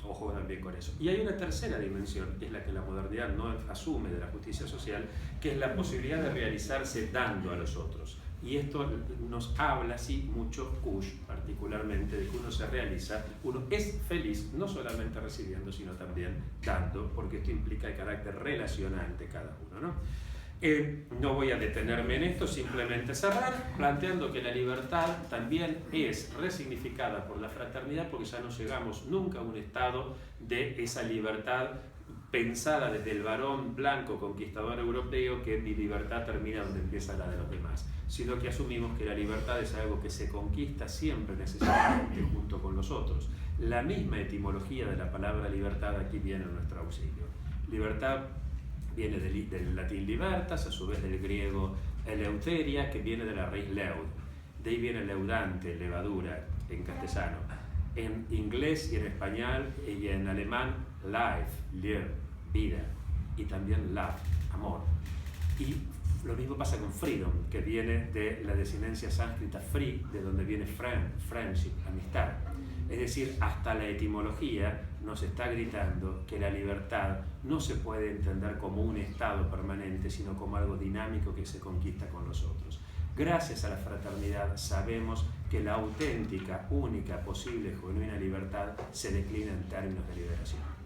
Ojo también con eso. Y hay una tercera dimensión, que es la que la modernidad no asume de la justicia social, que es la posibilidad de realizarse dando a los otros. Y esto nos habla, sí, mucho Kush, particularmente, de que uno se realiza, uno es feliz no solamente recibiendo, sino también dando, porque esto implica el carácter relacional de cada uno, ¿no? No voy a detenerme en esto, simplemente cerrar planteando que la libertad también es resignificada por la fraternidad, porque ya no llegamos nunca a un estado de esa libertad pensada desde el varón blanco conquistador europeo, que mi libertad termina donde empieza la de los demás, sino que asumimos que la libertad es algo que se conquista siempre necesariamente junto con los otros. La misma etimología de la palabra libertad aquí viene en nuestro auxilio. Libertad viene del latín libertas, a su vez del griego eleuteria, que viene de la raíz leud. De ahí viene leudante, levadura en castellano. En inglés y en español y en alemán, life, live, vida. Y también love, amor. Y lo mismo pasa con freedom, que viene de la desinencia sánscrita free, de donde viene friend, friendship, amistad. Es decir, hasta la etimología nos está gritando que la libertad no se puede entender como un estado permanente, sino como algo dinámico que se conquista con los otros. Gracias a la fraternidad sabemos que la auténtica, única, posible, genuina libertad se declina en términos de liberación.